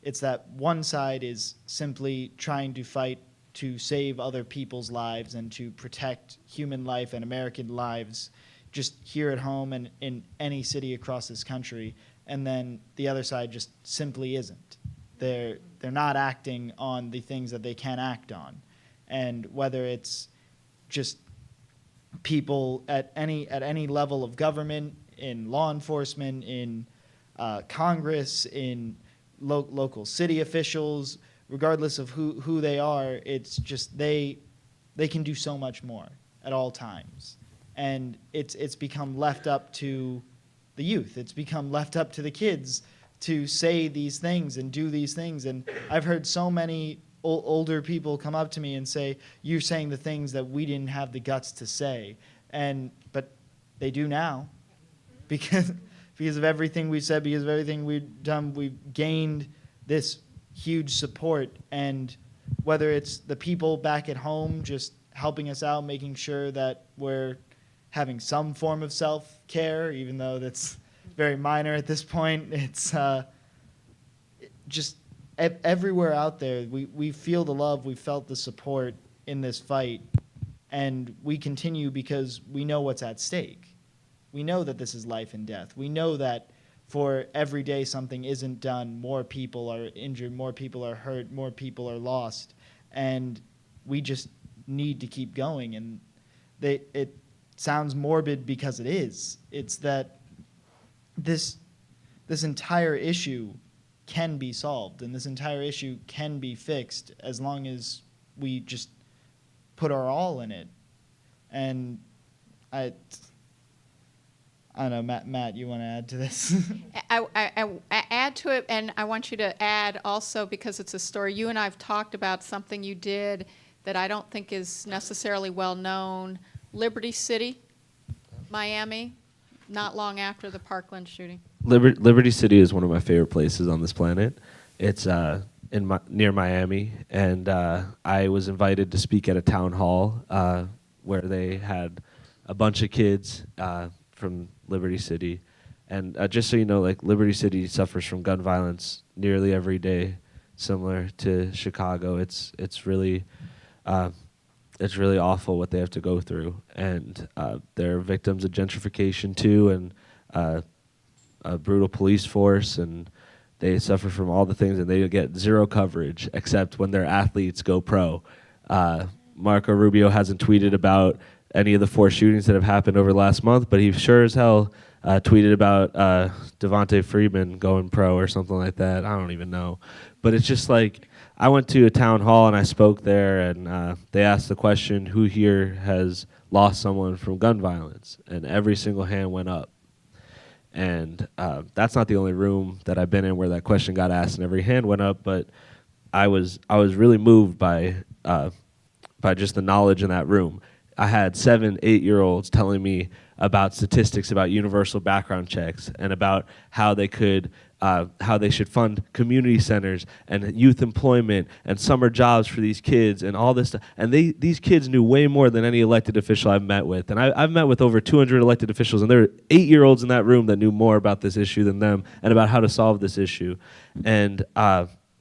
It's that one side is simply trying to fight to save other people's lives and to protect human life and American lives just here at home and in any city across this country. And then the other side just simply isn't. They're not acting on the things that they can act on. And whether it's just people at any level of government, in law enforcement, in Congress, in local city officials, regardless of who they are, it's just they can do so much more at all times. And it's become left up to the youth. It's become left up to the kids to say these things and do these things. And I've heard so many older people come up to me and say, you're saying the things that we didn't have the guts to say. But they do now because of everything we said, because of everything we've done, we've gained this huge support. And whether it's the people back at home just helping us out, making sure that we're having some form of self-care, even though that's very minor at this point, it's just everywhere out there, we feel the love, we felt the support in this fight, and we continue because we know what's at stake. We know that this is life and death. We know that for every day something isn't done, more people are injured, more people are hurt, more people are lost, and we just need to keep going. And it sounds morbid because it is. It's that this entire issue can be solved, and this entire issue can be fixed as long as we just put our all in it. And I don't know, Matt, you want to add to this? I add to it, and I want you to add also, because it's a story. You and I have talked about something you did that I don't think is necessarily well known. Liberty City, Miami, not long after the Parkland shooting. Liberty City is one of my favorite places on this planet. It's near Miami, and I was invited to speak at a town hall where they had a bunch of kids from Liberty City. And just so you know, like, Liberty City suffers from gun violence nearly every day, similar to Chicago. It's really awful what they have to go through, and they're victims of gentrification too, and a brutal police force, and they suffer from all the things, and they get zero coverage except when their athletes go pro. Marco Rubio hasn't tweeted about any of the 4 shootings that have happened over the last month, but he sure as hell tweeted about Devontae Freeman going pro or something like that. I don't even know. But it's just like, I went to a town hall and I spoke there, and they asked the question, who here has lost someone from gun violence? And every single hand went up. And that's not the only room that I've been in where that question got asked and every hand went up, but I was really moved by just the knowledge in that room. I had 7, 8-year-olds telling me about statistics about universal background checks and about how they should fund community centers and youth employment and summer jobs for these kids and all this stuff. And these kids knew way more than any elected official I've met with. And I've met with over 200 elected officials, and there are 8-year-olds in that room that knew more about this issue than them and about how to solve this issue. And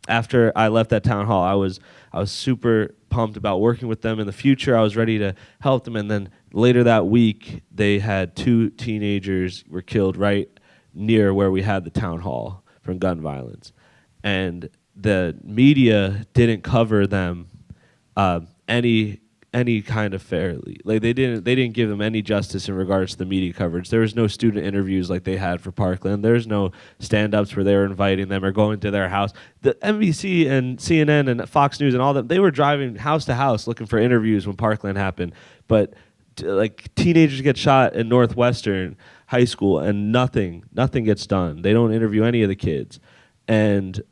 after I left that town hall, I was super pumped about working with them in the future. I was ready to help them. And then later that week, they had 2 teenagers were killed right near where we had the town hall from gun violence. And the media didn't cover them any any kind of fairly. Like they didn't give them any justice in regards to the media coverage. There was no student interviews like they had for Parkland. There's no stand-ups where they were inviting them or going to their house. The NBC and CNN and Fox News and all that, they were driving house to house looking for interviews when Parkland happened. But like teenagers get shot in Northwestern High School and nothing gets done. They don't interview any of the kids, and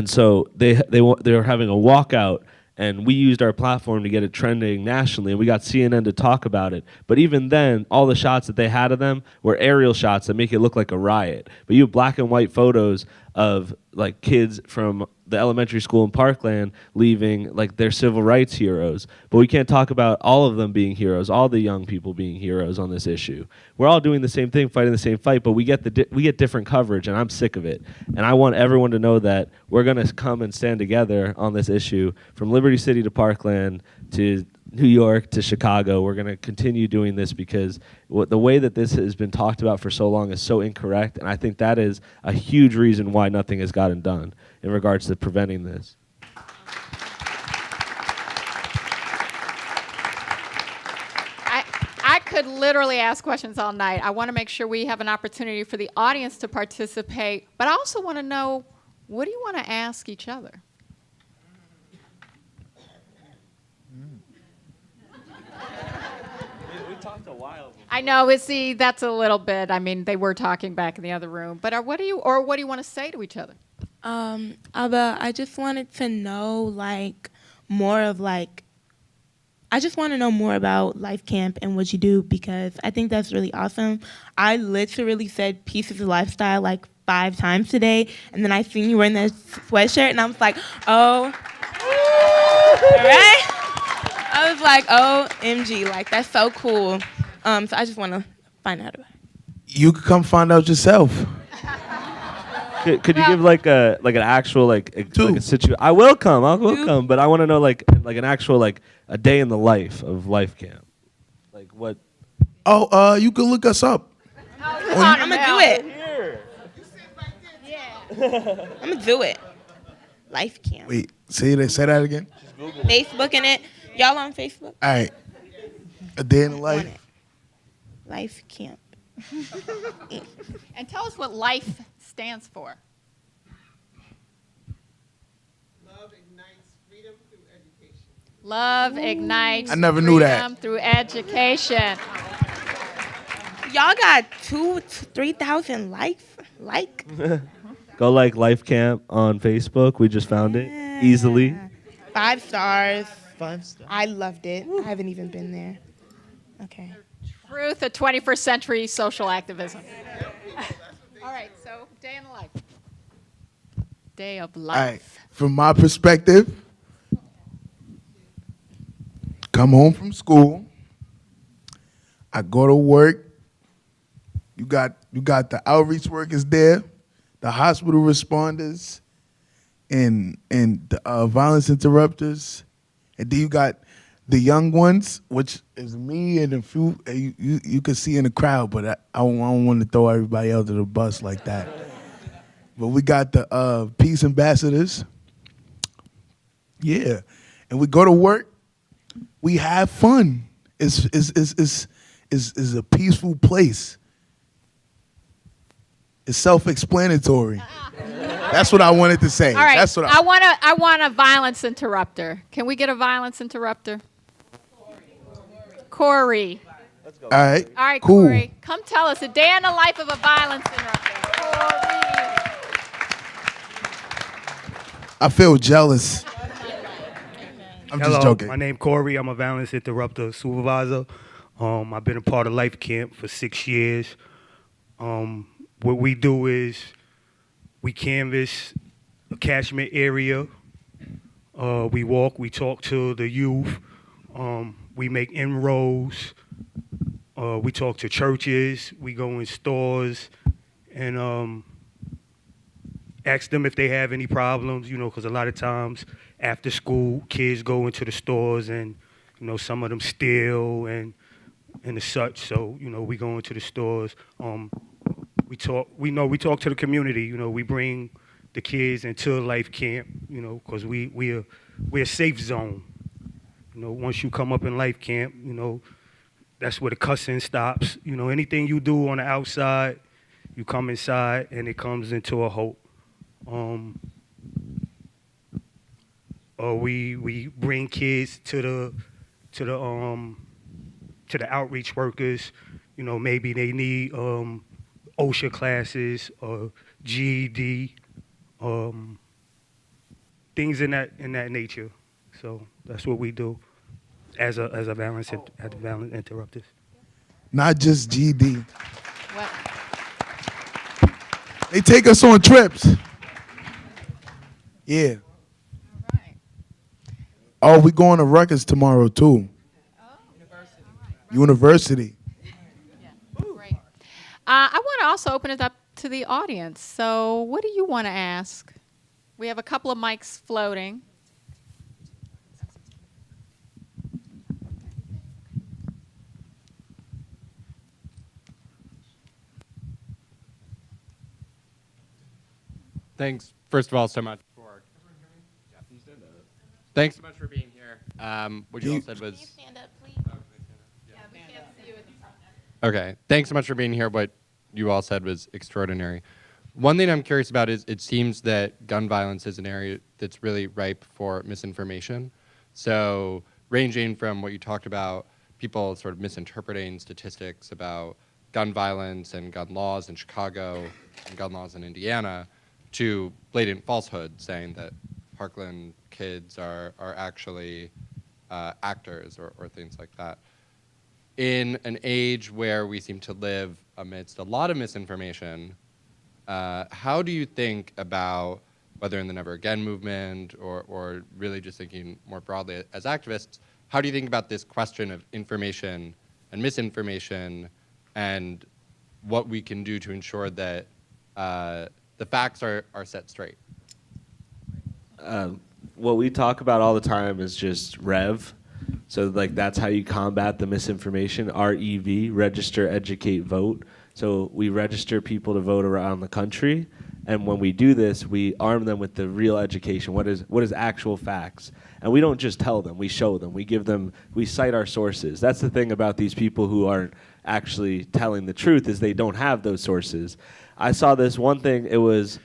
so they were having a walkout, and we used our platform to get it trending nationally, and we got CNN to talk about it. But even then, all the shots that they had of them were aerial shots that make it look like a riot. But you have black and white photos of like kids from the elementary school in Parkland leaving like they're civil rights heroes. But we can't talk about all of them being heroes, all the young people being heroes on this issue. We're all doing the same thing, fighting the same fight, but we get different coverage, and I'm sick of it. And I want everyone to know that we're going to come and stand together on this issue, from Liberty City to Parkland to New York to Chicago. We're going to continue doing this because the way that this has been talked about for so long is so incorrect, and I think that is a huge reason why nothing has gotten done in regards to preventing this. I could literally ask questions all night. I want to make sure we have an opportunity for the audience to participate, but I also want to know, what do you want to ask each other? We talked a while. I know, that's a little bit, I mean, they were talking back in the other room, but what do you want to say to each other? I just wanted to know I just want to know more about Life Camp and what you do, because I think that's really awesome. I literally said peace is a lifestyle like 5 times today, and then I seen you wearing that sweatshirt, and I was like, oh, all right? I was like, OMG, like that's so cool. So I just want to find out about it. You could come find out yourself. Could you give like an actual like a situation? I will come, but I want to know like an actual like a day in the life of Life Camp, like what? Oh, you can look us up. I'm gonna do it. I'm gonna do it. Life Camp. Wait, say that again. Facebooking it. Y'all on Facebook? All right. A day in the On life. it. Life Camp. And tell us what life stands for. Love ignites freedom through education. Love ignites I never knew that. freedom through education. Y'all got 3,000 likes? Like? Go like Life Camp on Facebook. We just found it easily. 5 stars. 5 stars. I loved it. I haven't even been there. Okay. Truth of 21st century social activism. All right, so day in the life. Day of life. All right. From my perspective, come home from school. I go to work. You got the outreach workers there, the hospital responders, and the violence interrupters, and then you got the young ones, which is me and a few you could see in the crowd, but I don't want to throw everybody else to the bus like that. But we got the peace ambassadors, yeah, and we go to work. We have fun. It's a peaceful place. It's self-explanatory. That's what I wanted to say. All right, That's what I want a violence interrupter. Can we get a violence interrupter? Corey. All right. All right, cool. Corey. Come tell us a day in the life of a violence interrupter. Corey. I feel jealous. I'm Hello, just joking. my name Corey. I'm a violence interrupter supervisor. I've been a part of Life Camp for 6 years. What we do is we canvass a catchment area. We walk, we talk to the youth. We make inroads. We talk to churches. We go in stores and ask them if they have any problems, because a lot of times after school, kids go into the stores and, some of them steal and the such. So, we go into the stores. We talk to the community. We bring the kids into Life Camp, because we're a safe zone. You know, once you come up in life camp, you know, that's where the cussing stops. You know, anything you do on the outside, you come inside and it comes into a halt. Or we bring kids to the outreach workers. You know, maybe they need OSHA classes or GED, things in that nature. So that's what we do as a violence interrupters. Not just GD. What? They take us on trips. Yeah. All right. Oh, we going to Rutgers tomorrow too. University. Great. I want to also open it up to the audience. So what do you want to ask? We have a couple of mics floating. Thanks, first of all, so much for. Thanks so much for being here. What you all said was. stand up, please? Yeah, we can't see you at the front. Okay. Thanks so much for being here. What you all said was extraordinary. One thing I'm curious about is it seems that gun violence is an area that's really ripe for misinformation. So ranging from what you talked about, people sort of misinterpreting statistics about gun violence and gun laws in Chicago and gun laws in Indiana, to blatant falsehood saying that Parkland kids are actually actors or things like that. In an age where we seem to live amidst a lot of misinformation, how do you think about, whether in the Never Again movement or really just thinking more broadly as activists, how do you think about this question of information and misinformation and what we can do to ensure that the facts are set straight? What we talk about all the time is just REV. So like that's how you combat the misinformation. REV, register, educate, vote. So we register people to vote around the country, and when we do this, we arm them with the real education. What is actual facts? And we don't just tell them, we show them, we cite our sources. That's the thing about these people who aren't actually telling the truth, is they don't have those sources. I saw this one thing, it was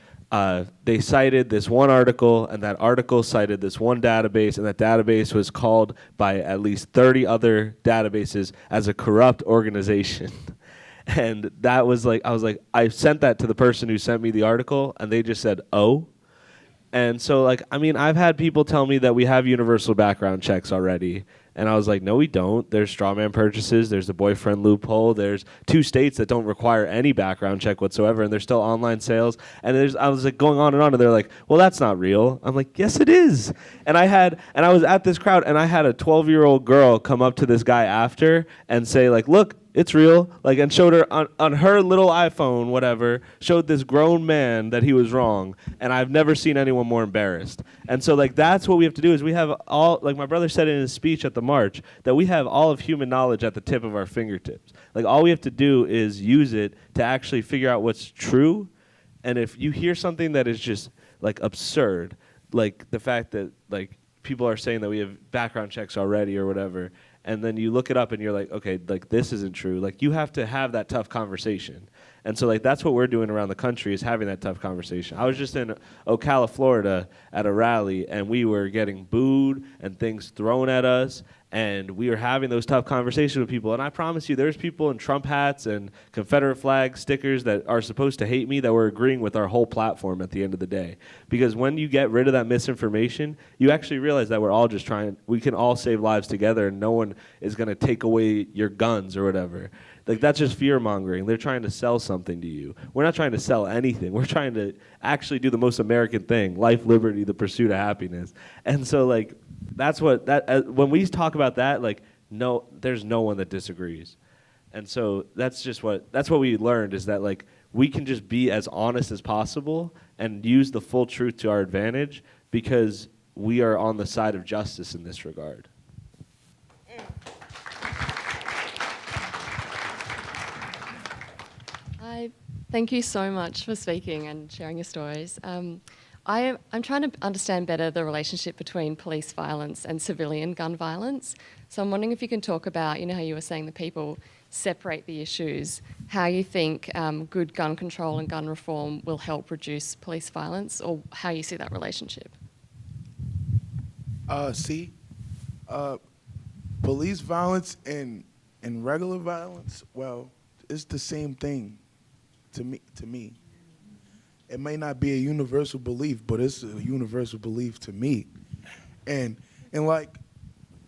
they cited this one article, and that article cited this one database, and that database was called by at least 30 other databases as a corrupt organization. And that was like, I was like, I sent that to the person who sent me the article, and they just said, oh. And so, like, I mean, I've had people tell me that we have universal background checks already. And I was like, no, we don't. There's strawman purchases. There's the boyfriend loophole. There's 2 states that don't require any background check whatsoever, and there's still online sales. And I was like going on, and they're like, well, that's not real. I'm like, yes, it is. And I was at this crowd, and I had a 12-year-old girl come up to this guy after and say, like, look, it's real, like, and showed her on her little iPhone, whatever, showed this grown man that he was wrong, and I've never seen anyone more embarrassed. And so, like, that's what we have to do, is we have all, like my brother said in his speech at the march, that we have all of human knowledge at the tip of our fingertips. Like, all we have to do is use it to actually figure out what's true, and if you hear something that is just, like, absurd, like the fact that, like, people are saying that we have background checks already or whatever, and then you look it up and you're like, okay, like this isn't true. Like you have to have that tough conversation. And so like that's what we're doing around the country, is having that tough conversation. I was just in Ocala, Florida at a rally, and we were getting booed and things thrown at us, and we were having those tough conversations with people. And I promise you, there's people in Trump hats and Confederate flag stickers that are supposed to hate me that were agreeing with our whole platform at the end of the day. Because when you get rid of that misinformation, you actually realize that we're all just we can all save lives together, and no one is going to take away your guns or whatever. Like, that's just fear-mongering. They're trying to sell something to you. We're not trying to sell anything. We're trying to actually do the most American thing: life, liberty, the pursuit of happiness. And so, like, that's what when we talk about that, like, no, there's no one that disagrees. And so that's what we learned, is that, like, we can just be as honest as possible and use the full truth to our advantage, because we are on the side of justice in this regard. Thank you so much for speaking and sharing your stories. I'm trying to understand better the relationship between police violence and civilian gun violence. So I'm wondering if you can talk about, how you were saying the people separate the issues, how you think good gun control and gun reform will help reduce police violence, or how you see that relationship. Police violence and regular violence, well, it's the same thing to me. It may not be a universal belief, but it's a universal belief to me. And like,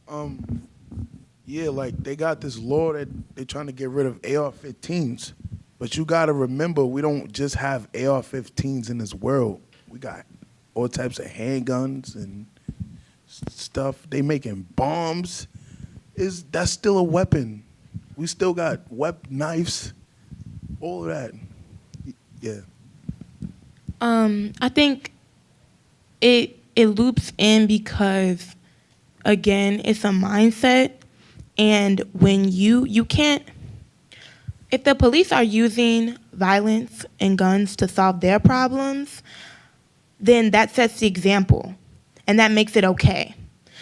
like they got this law that they're trying to get rid of AR-15s. But you gotta remember, we don't just have AR-15s in this world. We got all types of handguns and stuff. They making bombs. That's still a weapon. We still got knives, all of that. Yeah. I think it loops in because, again, it's a mindset, and when you can't, if the police are using violence and guns to solve their problems, then that sets the example, and that makes it okay.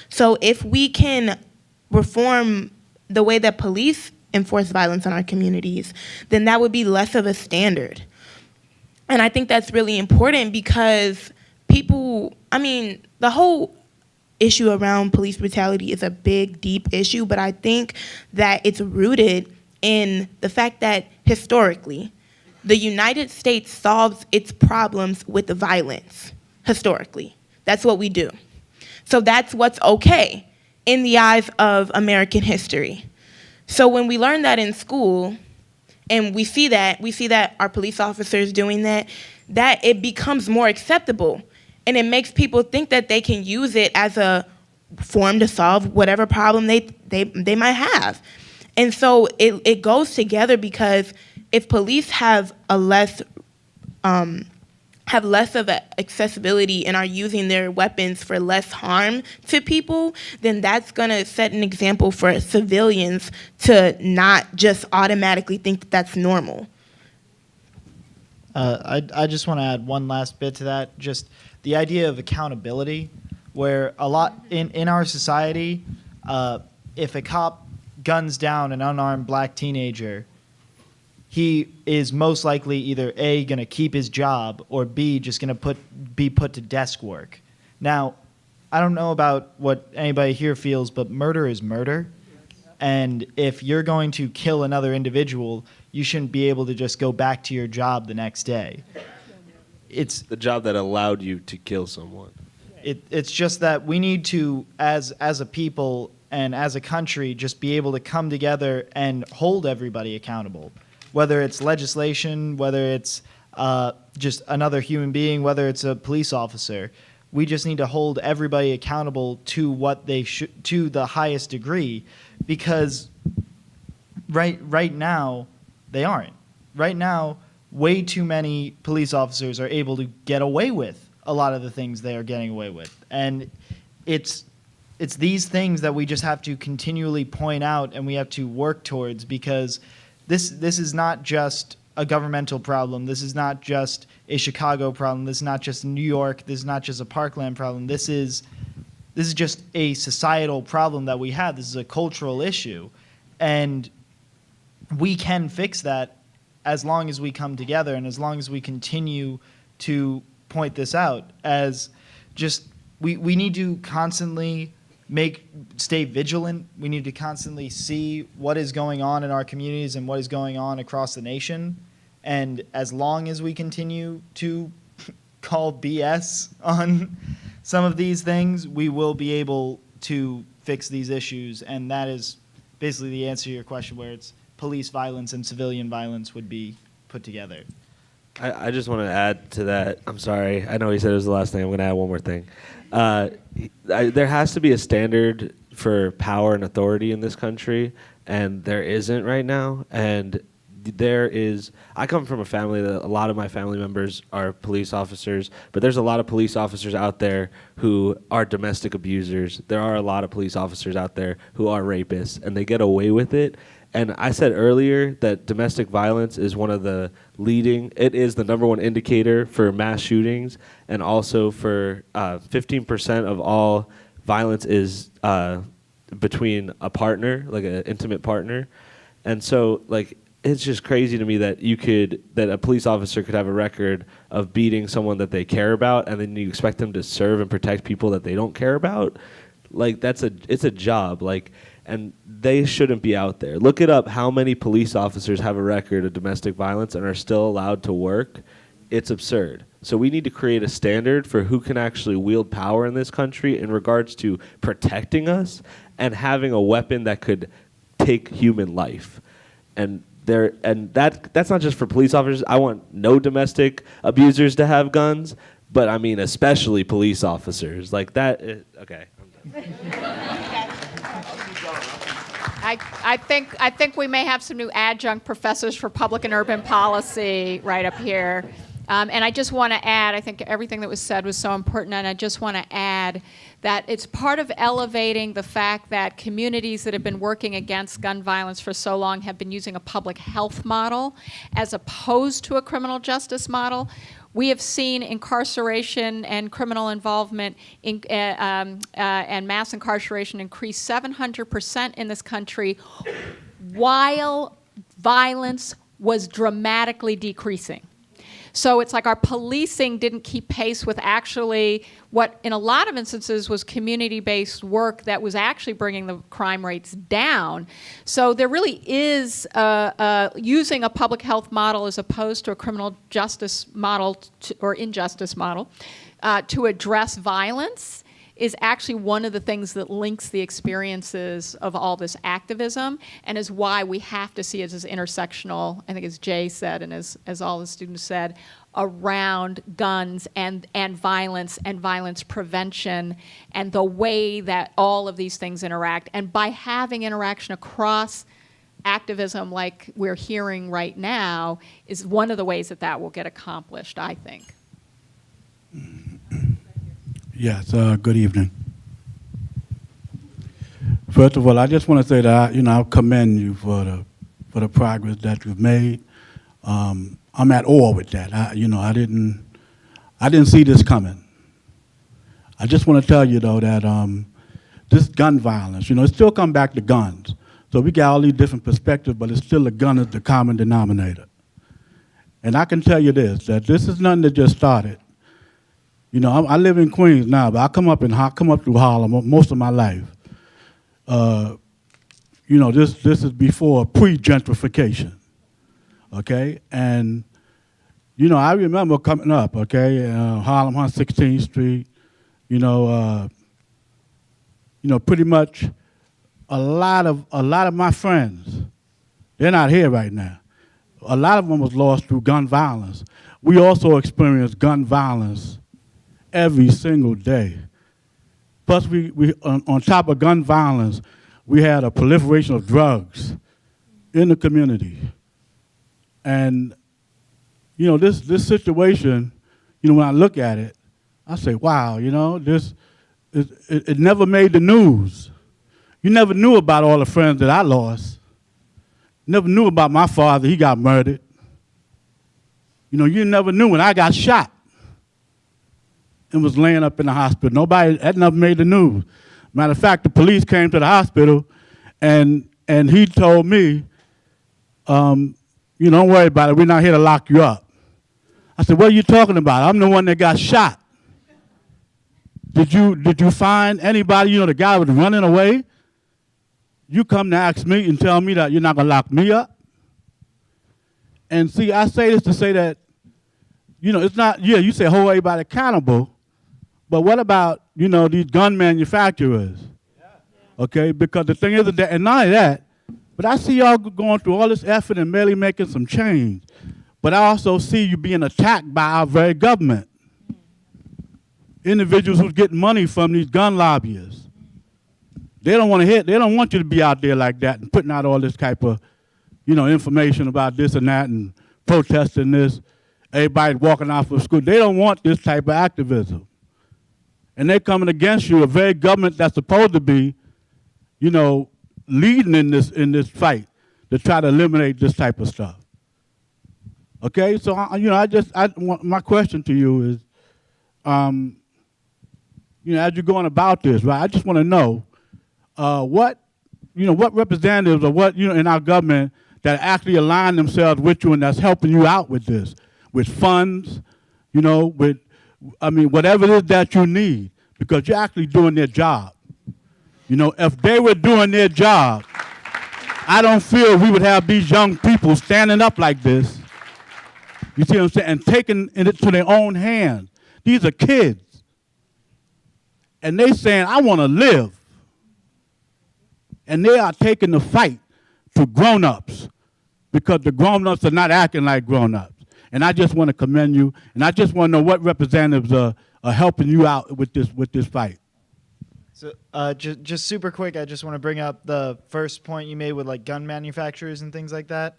So if we can reform the way that police enforce violence in our communities, then that would be less of a standard. And I think that's really important because the whole issue around police brutality is a big, deep issue, but I think that it's rooted in the fact that historically, the United States solves its problems with the violence, historically. That's what we do. So that's what's okay in the eyes of American history. So when we learn that in school, and we see that our police officers doing that it becomes more acceptable. And it makes people think that they can use it as a form to solve whatever problem they might have. And so it goes together, because if police have less of an accessibility and are using their weapons for less harm to people, then that's going to set an example for civilians to not just automatically think that that's normal. I just want to add one last bit to that. Just the idea of accountability, where a lot in our society, if a cop guns down an unarmed black teenager, he is most likely either A, going to keep his job, or B, just going to be put to desk work. Now, I don't know about what anybody here feels, but murder is murder. And if you're going to kill another individual, you shouldn't be able to just go back to your job the next day. It's The job that allowed you to kill someone. It's just that we need to, as a people and as a country, just be able to come together and hold everybody accountable. Whether it's legislation, whether it's just another human being, whether it's a police officer, we just need to hold everybody accountable to what they should, to the highest degree, because right now they aren't. Right now, way too many police officers are able to get away with a lot of the things they are getting away with, and it's these things that we just have to continually point out and we have to work towards, because this is not just a governmental problem. This is not just a Chicago problem. This is not just New York. This is not just a Parkland problem. This is just a societal problem that we have. This is a cultural issue. And we can fix that as long as we come together and as long as we continue to point this out. As just we need to constantly stay vigilant. We need to constantly see what is going on in our communities and what is going on across the nation. And as long as we continue to call BS on some of these things, we will be able to fix these issues. And that is basically the answer to your question, where it's police violence and civilian violence would be put together. I just want to add to that. I'm sorry. I know he said it was the last thing. I'm going to add one more thing. There has to be a standard for power and authority in this country, and there isn't right now. And I come from a family that a lot of my family members are police officers, but there's a lot of police officers out there who are domestic abusers. There are a lot of police officers out there who are rapists, and they get away with it. And I said earlier that domestic violence is it is the number one indicator for mass shootings, and also for 15% of all violence is between a partner, like an intimate partner. And so, like, it's just crazy to me that that a police officer could have a record of beating someone that they care about, and then you expect them to serve and protect people that they don't care about. Like, it's a job, like, and they shouldn't be out there. Look it up, how many police officers have a record of domestic violence and are still allowed to work. It's absurd. So we need to create a standard for who can actually wield power in this country in regards to protecting us and having a weapon that could take human life. And that's not just for police officers. I want no domestic abusers to have guns, but I mean especially police officers. Like that. Okay. I think we may have some new adjunct professors for public and urban policy right up here. And I just want to add, I think everything that was said was so important, and I just want to add that it's part of elevating the fact that communities that have been working against gun violence for so long have been using a public health model as opposed to a criminal justice model. We have seen incarceration and criminal involvement and mass incarceration increase 700% in this country while violence was dramatically decreasing. So it's like our policing didn't keep pace with actually what in a lot of instances was community-based work that was actually bringing the crime rates down. So there really is using a public health model as opposed to a criminal justice model or injustice model to address violence is actually one of the things that links the experiences of all this activism and is why we have to see it as intersectional, I think as Jay said and as all the students said, around guns and violence prevention and the way that all of these things interact. And by having interaction across activism like we're hearing right now is one of the ways that will get accomplished, I think. Yes, good evening. First of all, I just want to say that I commend you for the progress that you've made. I'm at awe with that. I didn't see this coming. I just want to tell you though that this gun violence, it still come back to guns. So we got all these different perspectives, but it's still a gun is the common denominator. And I can tell you this, that this is nothing that just started. I live in Queens now, but I come up through Harlem most of my life. This is before pre-gentrification, okay? And I remember coming up, okay, Harlem, 116th Street. Pretty much a lot of my friends, they're not here right now. A lot of them was lost through gun violence. We also experienced gun violence every single day. Plus, we on top of gun violence, we had a proliferation of drugs in the community. And, this situation, when I look at it, I say, wow, it never made the news. You never knew about all the friends that I lost. Never knew about my father, he got murdered. You never knew when I got shot and was laying up in the hospital. That never made the news. Matter of fact, the police came to the hospital and he told me, don't worry about it, we're not here to lock you up. I said, what are you talking about? I'm the one that got shot. Did you find anybody, the guy was running away? You come to ask me and tell me that you're not gonna lock me up? And see, I say this to say that, it's not, you say hold everybody accountable, but what about, these gun manufacturers? Okay, because the thing is that, and not only that, but I see y'all going through all this effort and barely making some change. But I also see you being attacked by our very government. Individuals who's getting money from these gun lobbyists. They don't want you to be out there like that and putting out all this type of, information about this and that and protesting this. Everybody walking off of school. They don't want this type of activism. And they're coming against you, a very government that's supposed to be, leading in this fight. to try to eliminate this type of stuff. Okay, so my question to you is, as you're going about this, right? I just want to know what representatives or what in our government that actually align themselves with you and that's helping you out with this, with funds, whatever it is that you need, because you're actually doing their job. If they were doing their job, I don't feel we would have these young people standing up like this. You see what I'm saying? And taking it to their own hands. These are kids. And they saying, I want to live. And they are taking the fight to grown-ups because the grown-ups are not acting like grown-ups. And I just want to commend you, and I just want to know what representatives are helping you out with this fight. So just super quick, I just want to bring up the first point you made with like gun manufacturers and things like that.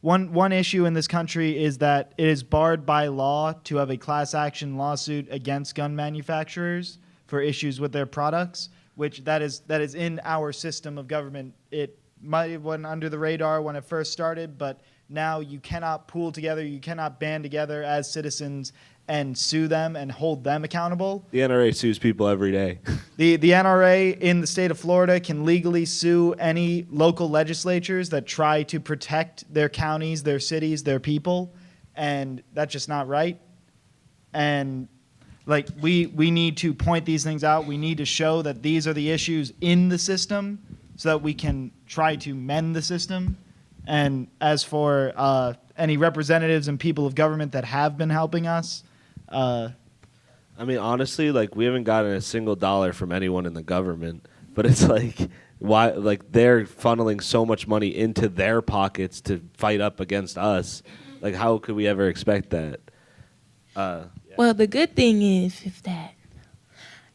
One issue in this country is that it is barred by law to have a class action lawsuit against gun manufacturers for issues with their products, which that is in our system of government. It might have went under the radar when it first started, but now you cannot pool together, you cannot band together as citizens and sue them and hold them accountable. The NRA sues people every day. The NRA in the state of Florida can legally sue any local legislatures that try to protect their counties, their cities, their people, and that's just not right. And like we need to point these things out. We need to show that these are the issues in the system so that we can try to mend the system. And as for any representatives and people of government that have been helping us, honestly, like, we haven't gotten a single dollar from anyone in the government, but it's like, why? Like, they're funneling so much money into their pockets to fight up against us. Like, how could we ever expect that? Well, the good thing is that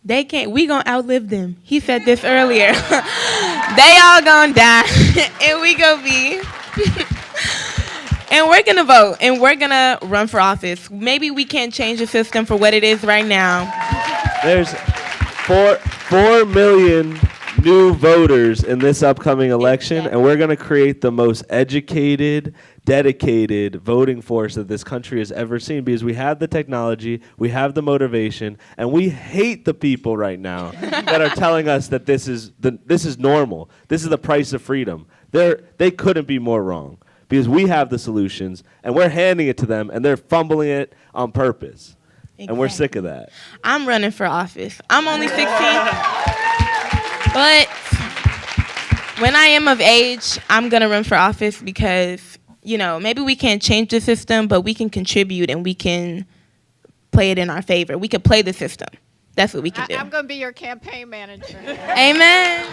they can't. We gonna outlive them. He said this earlier. They all gonna die, and we gonna be. And we're going to vote, and we're going to run for office. Maybe we can't change the system for what it is right now. There's 4 million new voters in this upcoming election, and we're going to create the most educated, dedicated voting force that this country has ever seen, because we have the technology, we have the motivation, and we hate the people right now that are telling us that this is normal. This is the price of freedom. They couldn't be more wrong. Because we have the solutions, and we're handing it to them, and they're fumbling it on purpose. Exactly. And we're sick of that. I'm running for office. I'm only 16. But when I am of age, I'm going to run for office because, maybe we can't change the system, but we can contribute, and we can play it in our favor. We can play the system. That's what we can do. I'm going to be your campaign manager. Amen.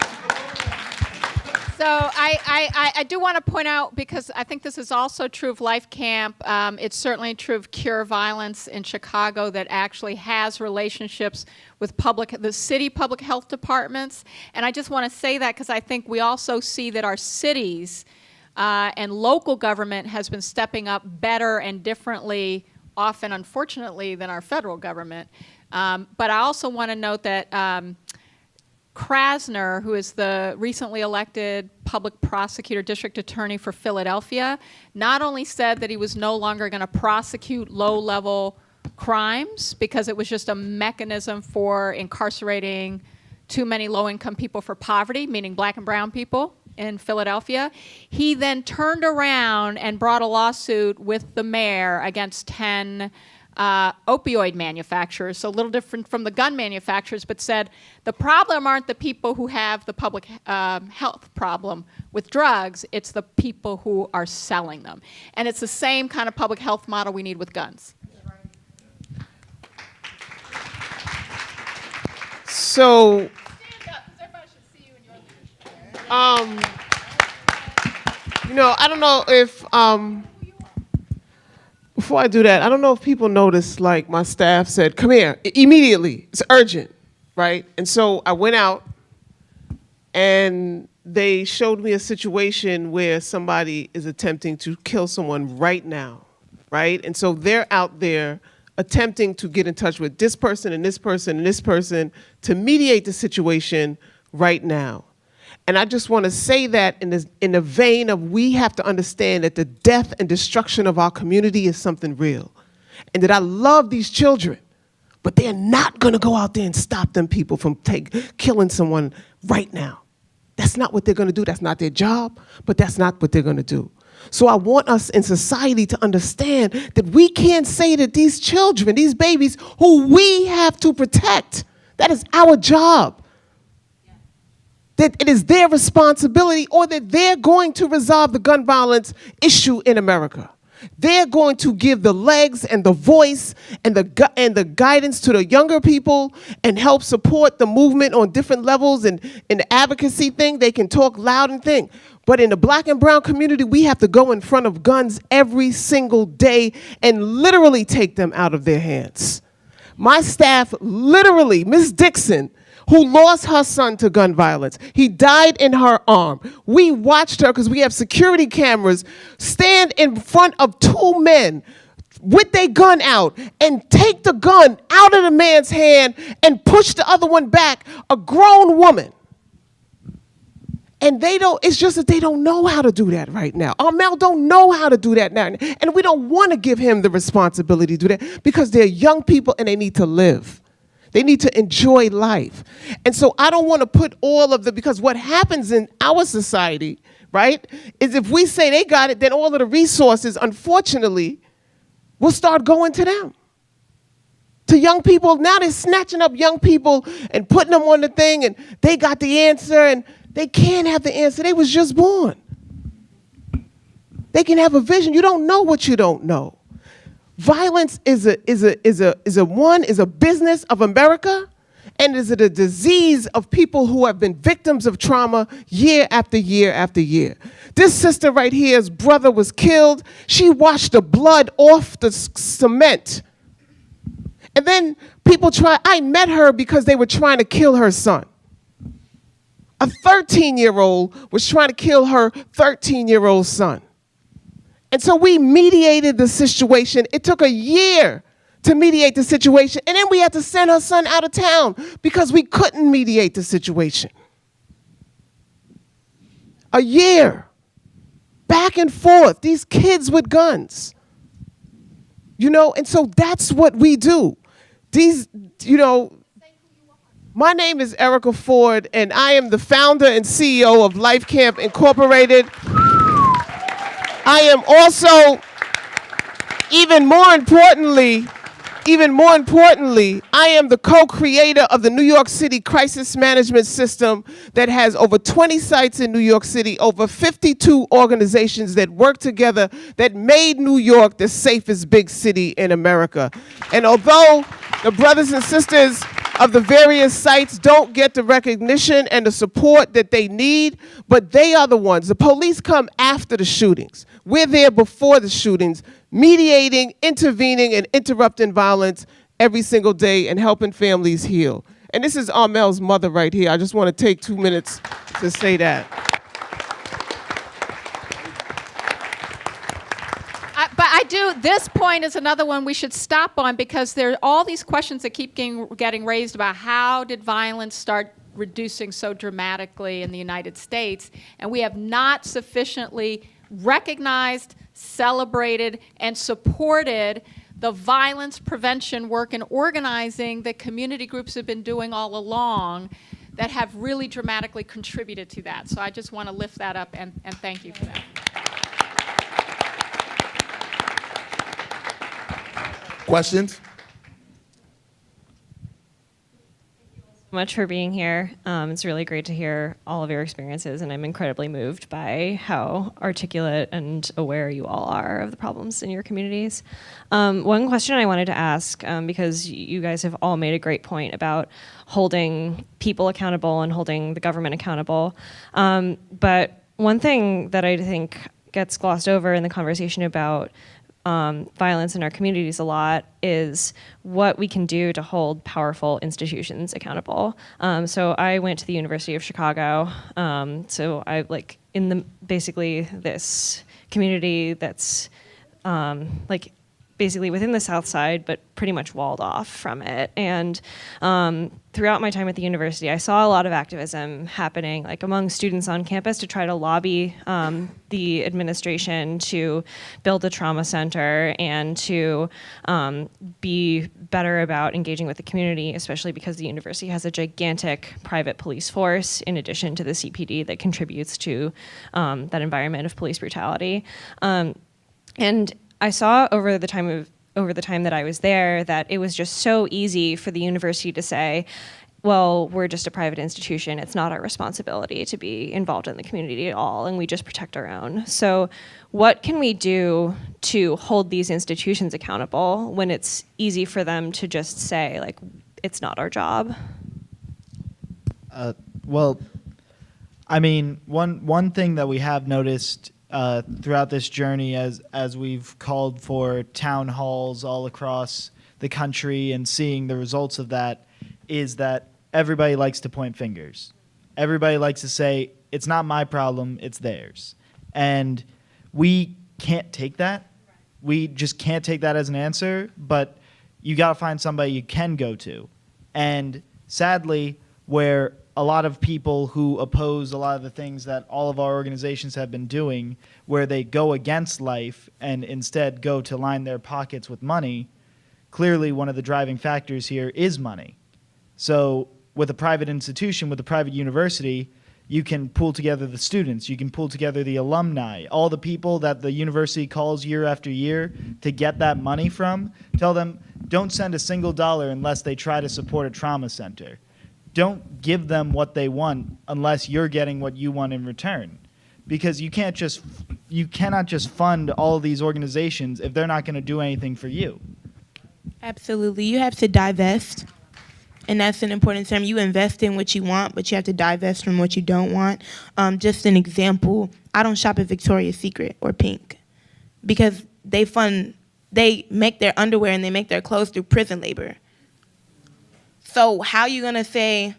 So I do want to point out, because I think this is also true of Life Camp, it's certainly true of Cure Violence in Chicago, that actually has relationships with the city public health departments. And I just want to say that because I think we also see that our cities and local government has been stepping up better and differently, often unfortunately, than our federal government. But I also want to note that Krasner, who is the recently elected public prosecutor district attorney for Philadelphia, not only said that he was no longer going to prosecute low-level crimes because it was just a mechanism for incarcerating too many low-income people for poverty, meaning black and brown people in Philadelphia. He then turned around and brought a lawsuit with the mayor against 10 opioid manufacturers, so a little different from the gun manufacturers, but said the problem aren't the people who have the public health problem with drugs, it's the people who are selling them. And it's the same kind of public health model we need with guns. So, I don't know if, before I do that, I don't know if people noticed, like, my staff said, come here, immediately, it's urgent, right? And so I went out, and they showed me a situation where somebody is attempting to kill someone right now, right? And so they're out there attempting to get in touch with this person and this person and this person to mediate the situation right now. And I just want to say that in the vein of we have to understand that the death and destruction of our community is something real. And that I love these children, but they're not going to go out there and stop them people from killing someone right now. That's not what they're going to do. That's not their job, but that's not what they're going to do. So I want us in society to understand that we can't say that these children, these babies who we have to protect, that is our job, that it is their responsibility, or that they're going to resolve the gun violence issue in America. They're going to give the legs and the voice and the guidance to the younger people and help support the movement on different levels, and in the advocacy thing, they can talk loud and think. But in the black and brown community, we have to go in front of guns every single day and literally take them out of their hands. My staff literally, Ms. Dixon, who lost her son to gun violence. He died in her arm. We watched her, because we have security cameras, stand in front of two men with their gun out and take the gun out of the man's hand and push the other one back, a grown woman. And it's just that they don't know how to do that right now. Amel don't know how to do that now. And we don't want to give him the responsibility to do that, because they're young people and they need to live. They need to enjoy life. And so I don't want to put all of because what happens in our society, right, is if we say they got it, then all of the resources, unfortunately, will start going to them. To young people. Now they're snatching up young people and putting them on the thing, and they got the answer, and they can't have the answer. They was just born. They can have a vision. You don't know what you don't know. Violence is a business of America, and is it a disease of people who have been victims of trauma year after year after year. This sister right here's brother was killed. She washed the blood off the cement. And then I met her because they were trying to kill her son. A 13-year-old was trying to kill her 13-year-old son. And so we mediated the situation. It took a year to mediate the situation. And then we had to send her son out of town because we couldn't mediate the situation. A year. Back and forth. These kids with guns. And so that's what we do. My name is Erica Ford, and I am the founder and CEO of Life Camp Incorporated. I am also, even more importantly, I am the co-creator of the New York City Crisis Management System that has over 20 sites in New York City, over 52 organizations that work together that made New York the safest big city in America. And although the brothers and sisters of the various sites don't get the recognition and the support that they need, but they are the ones. The police come after the shootings. We're there before the shootings, mediating, intervening, and interrupting violence every single day and helping families heal. And this is Amel's mother right here. I just want to take 2 minutes to say that. This point is another one we should stop on, because there are all these questions that keep getting raised about how did violence start reducing so dramatically in the United States, and we have not sufficiently recognized, celebrated, and supported the violence prevention work and organizing that community groups have been doing all along that have really dramatically contributed to that. So I just want to lift that up and thank you for that. Questions? Much for being here. It's really great to hear all of your experiences, and I'm incredibly moved by how articulate and aware you all are of the problems in your communities. One question I wanted to ask, because you guys have all made a great point about holding people accountable and holding the government accountable. But one thing that I think gets glossed over in the conversation about violence in our communities a lot is what we can do to hold powerful institutions accountable. So I went to the University of Chicago. So I basically this community that's basically within the South Side, but pretty much walled off from it. And throughout my time at the university, I saw a lot of activism happening, like among students on campus, to try to lobby the administration to build a trauma center and to be better about engaging with the community, especially because the university has a gigantic private police force in addition to the CPD that contributes to that environment of police brutality. And I saw over the time that I was there that it was just so easy for the university to say, well, we're just a private institution. It's not our responsibility to be involved in the community at all, and we just protect our own. So what can we do to hold these institutions accountable when it's easy for them to just say, like, it's not our job? Well, I mean, one thing that we have noticed throughout this journey, as we've called for town halls all across the country and seeing the results of that, is that everybody likes to point fingers. Everybody likes to say, it's not my problem, it's theirs. And we can't take that. We just can't take that as an answer, but you got to find somebody you can go to. And sadly, where a lot of people who oppose a lot of the things that all of our organizations have been doing, where they go against life and instead go to line their pockets with money, clearly one of the driving factors here is money. So with a private institution, with a private university, you can pull together the students, you can pull together the alumni, all the people that the university calls year after year to get that money from. Tell them, don't send a single dollar unless they try to support a trauma center. Don't give them what they want unless you're getting what you want in return. Because you cannot just fund all of these organizations if they're not going to do anything for you. Absolutely. You have to divest, and that's an important term. You invest in what you want, but you have to divest from what you don't want. Just an example, I don't shop at Victoria's Secret or Pink because they make their underwear and they make their clothes through prison labor. So how are you going to say,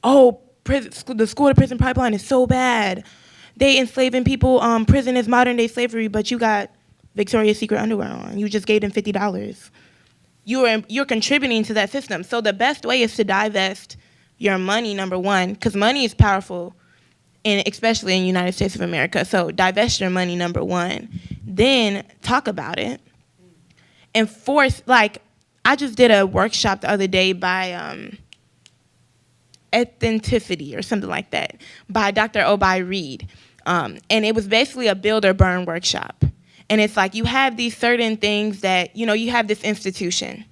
oh, the school-to-prison pipeline is so bad. They enslaving people. Prison is modern-day slavery, but you got Victoria's Secret underwear on. You just gave them $50. You're contributing to that system. So the best way is to divest your money, number one, because money is powerful, especially in the United States of America. So divest your money, number one. Then talk about it. And force, like, I just did a workshop the other day by Authenticity or something like that by Dr. Obai Reed. And it was basically a build or burn workshop. And it's like you have these certain things that, you have this institution,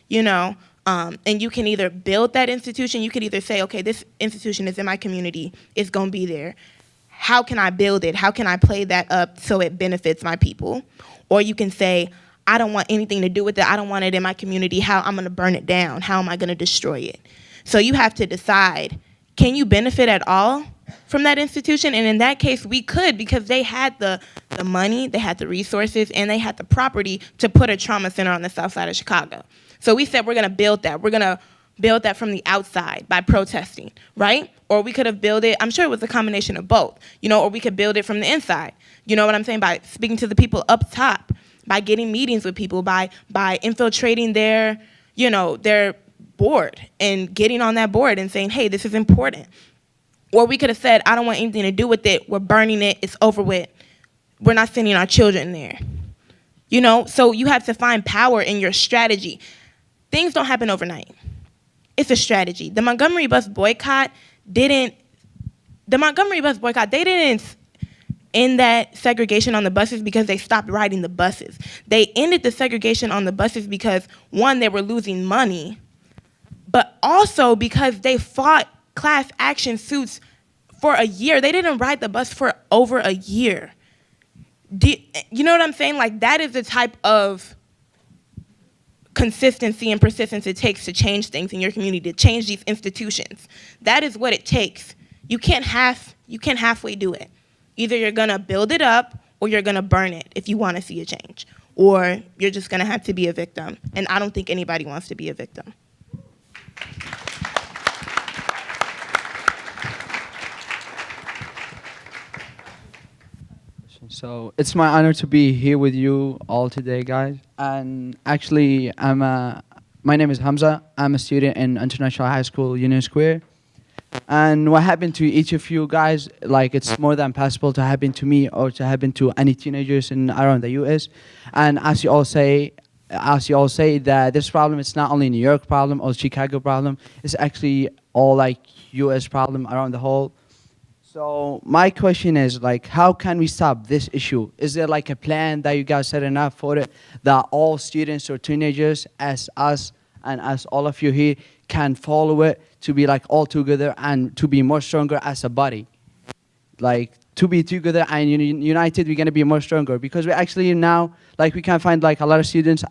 and you can either build that institution, you could either say, okay, this institution is in my community, it's going to be there. How can I build it? How can I play that up so it benefits my people? Or you can say, I don't want anything to do with it. I don't want it in my community. How I'm going to burn it down? How am I going to destroy it? So you have to decide, can you benefit at all from that institution? And in that case, we could, because they had the money, they had the resources, and they had the property to put a trauma center on the south side of Chicago. So we said we're going to build that. We're going to build that from the outside by protesting, right? Or we could have built it, I'm sure it was a combination of both, or we could build it from the inside. You know what I'm saying? By speaking to the people up top, by getting meetings with people, by infiltrating their board and getting on that board and saying, hey, this is important. Or we could have said, I don't want anything to do with it. We're burning it. It's over with. We're not sending our children there. So you have to find power in your strategy. Things don't happen overnight. It's a strategy. The Montgomery bus boycott, they didn't end that segregation on the buses because they stopped riding the buses. They ended the segregation on the buses because, one, they were losing money, but also because they fought class action suits for a year. They didn't ride the bus for over a year. You know what I'm saying? Like, that is the type of consistency and persistence it takes to change things in your community, to change these institutions. That is what it takes. You can't halfway do it. Either you're gonna build it up or you're gonna burn it if you wanna see a change. Or you're just gonna have to be a victim. And I don't think anybody wants to be a victim. So it's my honor to be here with you all today, guys. And actually, my name is Hamza. I'm a student in International High School, Union Square. And what happened to each of you guys, like it's more than possible to happen to me or to happen to any teenagers around the U.S. And as you all say that this problem is not only New York problem or Chicago problem, it's actually all like U.S. problem around the whole. So my question is like, how can we stop this issue? Is there like a plan that you guys setting up for it that all students or teenagers as us and as all of you here can follow it to be like all together and to be more stronger as a body? Like to be together and united, we're gonna be more stronger because we actually now, like we can find like a lot of students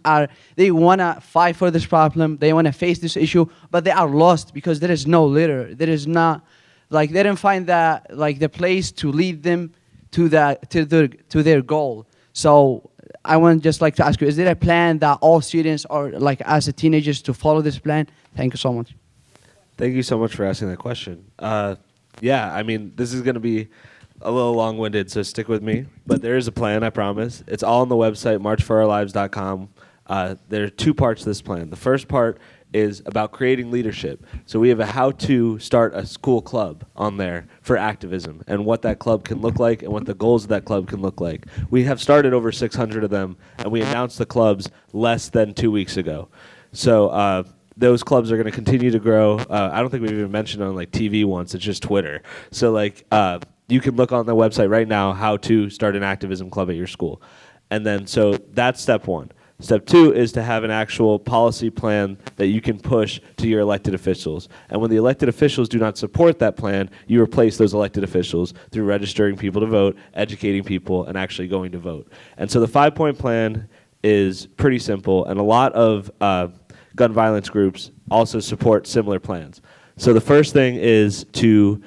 they wanna fight for this problem, they wanna face this issue, but they are lost because there is no leader. There is not, like they didn't find that, like the place to lead them to their goal. So I want just like to ask you, is there a plan that all students or like as a teenagers to follow this plan? Thank you so much. Thank you so much for asking that question. Yeah, I mean, this is going to be a little long-winded, so stick with me. But there is a plan, I promise. It's all on the website, marchforourlives.com. There are two parts to this plan. The first part is about creating leadership. So we have a how to start a school club on there for activism and what that club can look like and what the goals of that club can look like. We have started over 600 of them, and we announced the clubs less than 2 weeks ago. So those clubs are going to continue to grow. I don't think we've even mentioned on like TV once. It's just Twitter. So like you can look on the website right now how to start an activism club at your school. And then so that's step one. Step two is to have an actual policy plan that you can push to your elected officials. And when the elected officials do not support that plan, you replace those elected officials through registering people to vote, educating people, and actually going to vote. And so the 5-point plan is pretty simple, and a lot of gun violence groups also support similar plans. So the first thing is to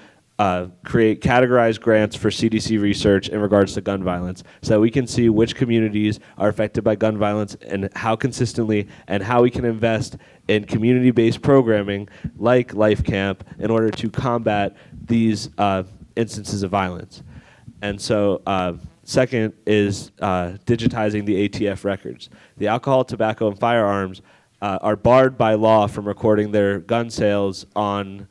create categorized grants for CDC research in regards to gun violence so that we can see which communities are affected by gun violence and how consistently, and how we can invest in community-based programming like Life Camp in order to combat these instances of violence. And so second is digitizing the ATF records. The alcohol, tobacco, and firearms are barred by law from recording their gun sales on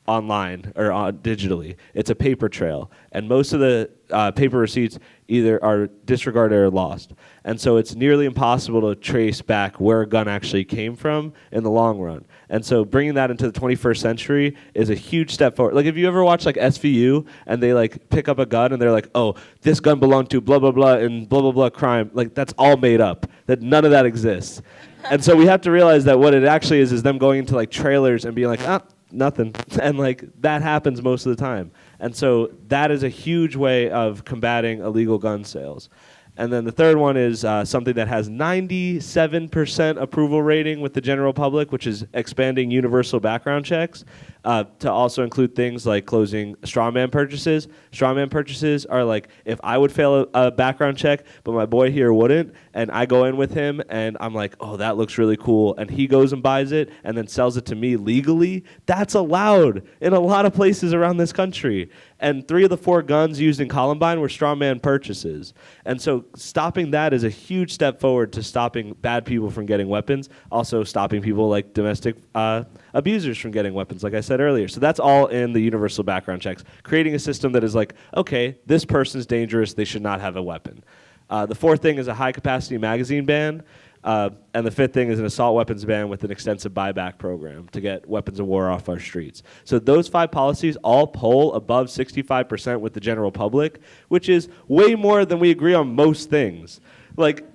online or digitally. It's a paper trail, and most of the paper receipts either are disregarded or lost. And so it's nearly impossible to trace back where a gun actually came from in the long run. And so bringing that into the 21st century is a huge step forward. Like if you ever watch like SVU and they like pick up a gun and they're like, oh, this gun belonged to blah, blah, blah and blah, blah, blah crime. Like that's all made up, that none of that exists. And so we have to realize that what it actually is them going into like trailers and being like, ah, nothing. And like that happens most of the time. And so that is a huge way of combating illegal gun sales. And then the third one is something that has 97% approval rating with the general public, which is expanding universal background checks to also include things like closing strawman purchases. Strawman purchases are like if I would fail a background check, but my boy here wouldn't, and I go in with him and I'm like, oh, that looks really cool, and he goes and buys it and then sells it to me legally, that's allowed in a lot of places around this country. And 3 of the 4 guns used in Columbine were strawman purchases. And so stopping that is a huge step forward to stopping bad people from getting weapons, also stopping people like domestic abusers from getting weapons, like I said earlier. So that's all in the universal background checks, creating a system that is like, okay, this person's dangerous, they should not have a weapon. The fourth thing is a high-capacity magazine ban. And the fifth thing is an assault weapons ban with an extensive buyback program to get weapons of war off our streets. So those 5 policies all poll above 65% with the general public, which is way more than we agree on most things. Like,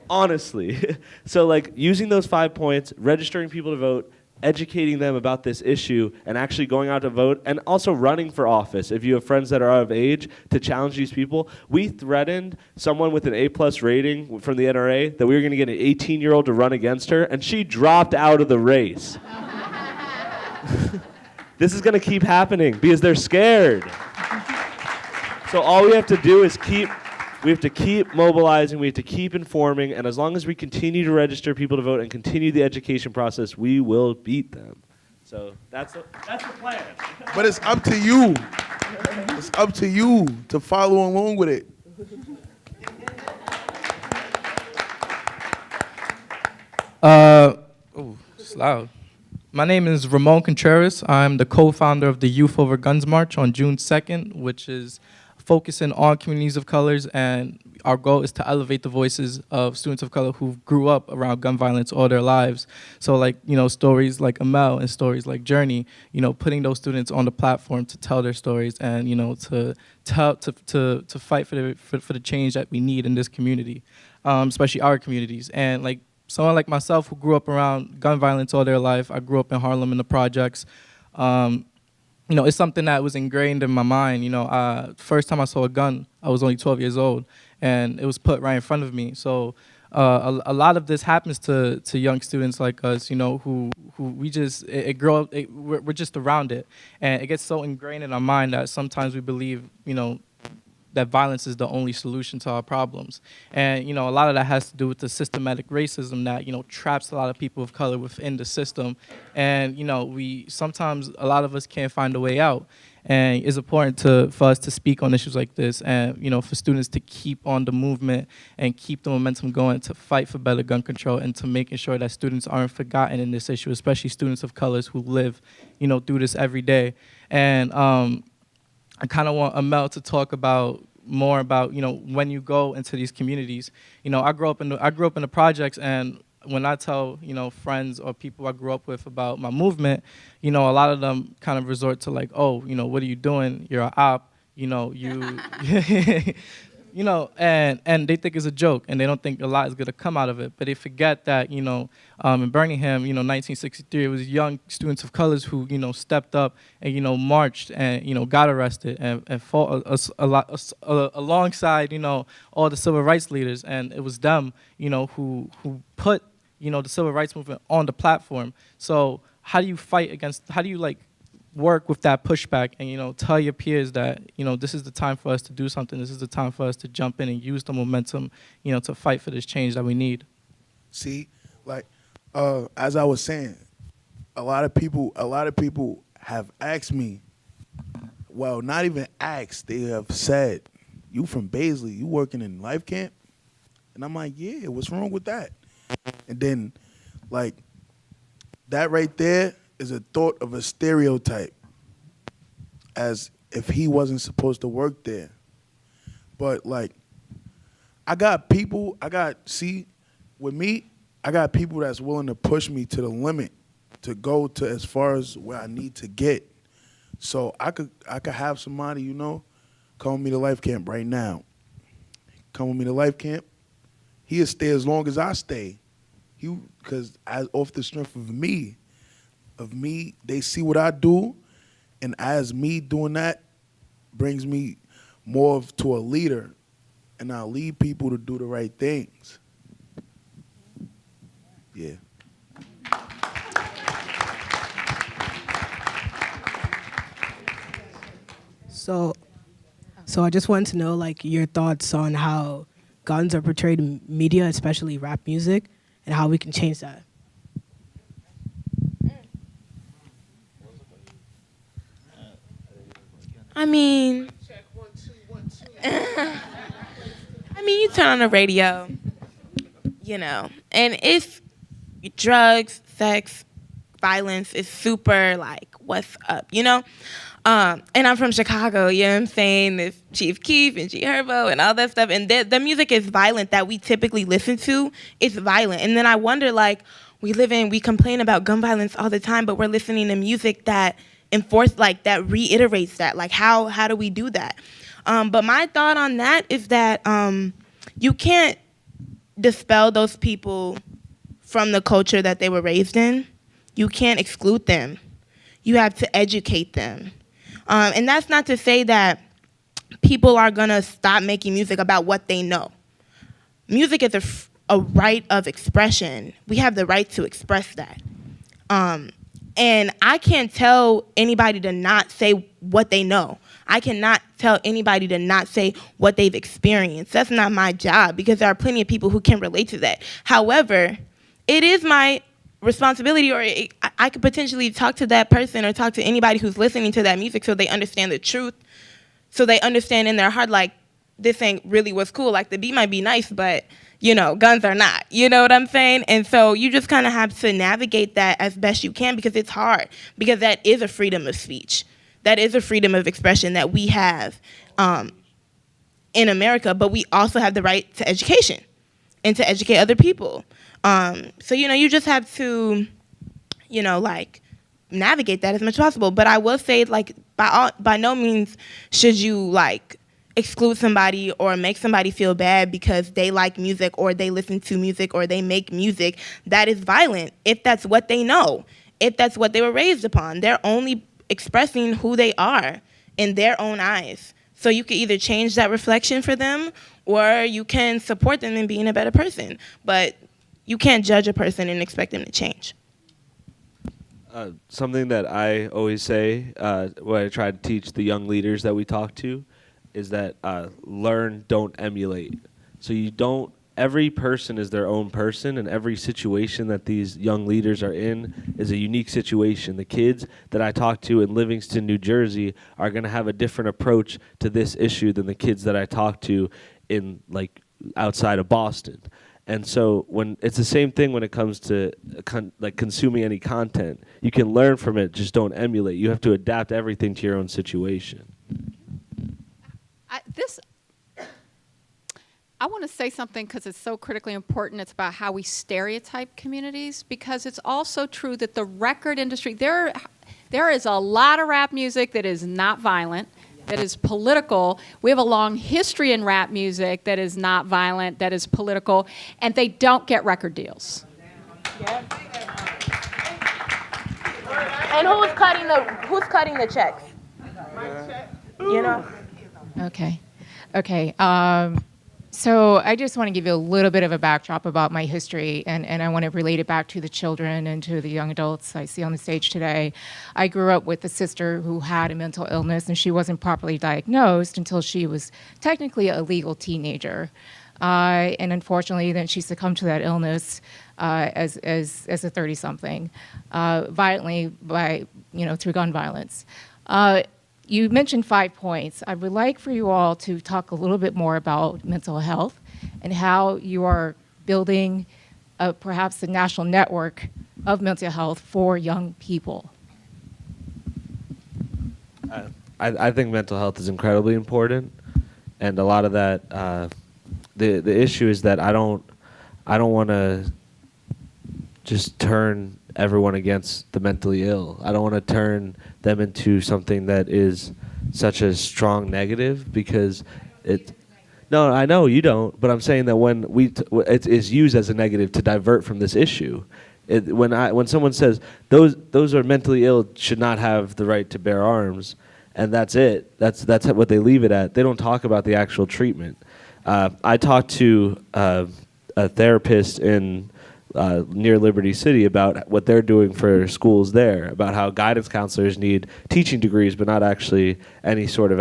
honestly. So like using those 5 points, registering people to vote, educating them about this issue, and actually going out to vote, and also running for office. If you have friends that are out of age, to challenge these people. We threatened someone with an A+ rating from the NRA that we were going to get an 18-year-old to run against her, and she dropped out of the race. This is going to keep happening because they're scared. So all we have to do is we have to keep mobilizing, we have to keep informing, and as long as we continue to register people to vote and continue the education process, we will beat them. So that's the plan. But it's up to you. It's up to you to follow along with it. It's loud. My name is Ramon Contreras. I'm the co-founder of the Youth Over Guns March on June 2nd, which is focusing on communities of colors, and our goal is to elevate the voices of students of color who grew up around gun violence all their lives. So like, stories like Amel and stories like Journey, putting those students on the platform to tell their stories and, to fight for the change that we need in this community, especially our communities. And like someone like myself who grew up around gun violence all their life, I grew up in Harlem in the projects. It's something that was ingrained in my mind. First time I saw a gun, I was only 12 years old, and it was put right in front of me. So a lot of this happens to young students like us, who we just, we're just around it. And it gets so ingrained in our mind that sometimes we believe, that violence is the only solution to our problems. And, a lot of that has to do with the systematic racism that, traps a lot of people of color within the system. And, sometimes a lot of us can't find a way out. And it's important for us to speak on issues like this and, for students to keep on the movement and keep the momentum going to fight for better gun control and to making sure that students aren't forgotten in this issue, especially students of colors who live, through this every day. And, I kind of want Amel to talk more about when you go into these communities. I grew up in the projects, and when I tell friends or people I grew up with about my movement, a lot of them kind of resort to like, oh, what are you doing? You're an op. And they think it's a joke, and they don't think a lot is gonna come out of it. But they forget that in Birmingham, 1963, it was young students of colors who stepped up and marched and got arrested and fought alongside all the civil rights leaders, and it was them who put the civil rights movement on the platform. So how do you fight against? How do you work with that pushback and tell your peers that this is the time for us to do something, this is the time for us to jump in and use the momentum to fight for this change that we need? See, as I was saying, a lot of people have asked me, well, not even asked, they have said, you from Baisley, you working in life camp? And I'm like, yeah, what's wrong with that? And then that right there is a thought of a stereotype, as if he wasn't supposed to work there. But I got people that's willing to push me to the limit to go to as far as where I need to get. So I could have somebody, come with me to life camp right now. Come with me to life camp. He'll stay as long as I stay. Because off the strength of me, they see what I do, and as me doing that brings me more to a leader, and I lead people to do the right things. Yeah. So I just wanted to know your thoughts on how guns are portrayed in media, especially rap music, and how we can change that. You turn on the radio, and it's drugs, sex, violence is super what's up, And I'm from Chicago, you know what I'm saying? There's Chief Keef and G Herbo and all that stuff, and the music is violent that we typically listen to. It's violent, and then I wonder, we complain about gun violence all the time, but we're listening to music that that reiterates that. How do we do that? But my thought on that is that you can't dispel those people from the culture that they were raised in. You can't exclude them. You have to educate them. And that's not to say that people are gonna stop making music about what they know. Music is a right of expression. We have the right to express that. And I can't tell anybody to not say what they know. I cannot tell anybody to not say what they've experienced. That's not my job, because there are plenty of people who can relate to that. However, it is my responsibility, or I could potentially talk to that person or talk to anybody who's listening to that music so they understand the truth, so they understand in their heart, this ain't really what's cool. The beat might be nice, but guns are not. You know what I'm saying? And so you just kind of have to navigate that as best you can, because it's hard, because that is a freedom of speech. That is a freedom of expression that we have in America, but we also have the right to education and to educate other people. So, you just have to, navigate that as much as possible. But I will say, by no means should you, exclude somebody or make somebody feel bad because they like music or they listen to music or they make music that is violent, if that's what they know, if that's what they were raised upon. They're only expressing who they are in their own eyes. So you can either change that reflection for them, or you can support them in being a better person. But you can't judge a person and expect them to change. Something that I always say, what I try to teach the young leaders that we talk to, is that learn, don't emulate. So every person is their own person, and every situation that these young leaders are in is a unique situation. The kids that I talk to in Livingston, New Jersey are going to have a different approach to this issue than the kids that I talk to in outside of Boston. And so when it's the same thing when it comes to consuming any content. You can learn from it, just don't emulate. You have to adapt everything to your own situation. I want to say something because it's so critically important. It's about how we stereotype communities, because it's also true that the record industry, there is a lot of rap music that is not violent, that is political. We have a long history in rap music that is not violent, that is political, and they don't get record deals. And who's cutting the checks? Okay. So I just want to give you a little bit of a backdrop about my history, and I want to relate it back to the children and to the young adults I see on the stage today. I grew up with a sister who had a mental illness, and she wasn't properly diagnosed until she was technically a legal teenager. And unfortunately, then she succumbed to that illness as a 30-something, violently through gun violence. You mentioned 5 points. I would like for you all to talk a little bit more about mental health and how you are building perhaps a national network of mental health for young people. I think mental health is incredibly important, and a lot of that, the issue is that I don't want to just turn everyone against the mentally ill. I don't want to turn them into something that is such a strong negative, because no, I know you don't, but I'm saying that when it is used as a negative to divert from this issue. When someone says those are mentally ill should not have the right to bear arms, and that's it. That's what they leave it at. They don't talk about the actual treatment. I talked to a therapist in near Liberty City about what they're doing for schools there, about how guidance counselors need teaching degrees but not actually any sort of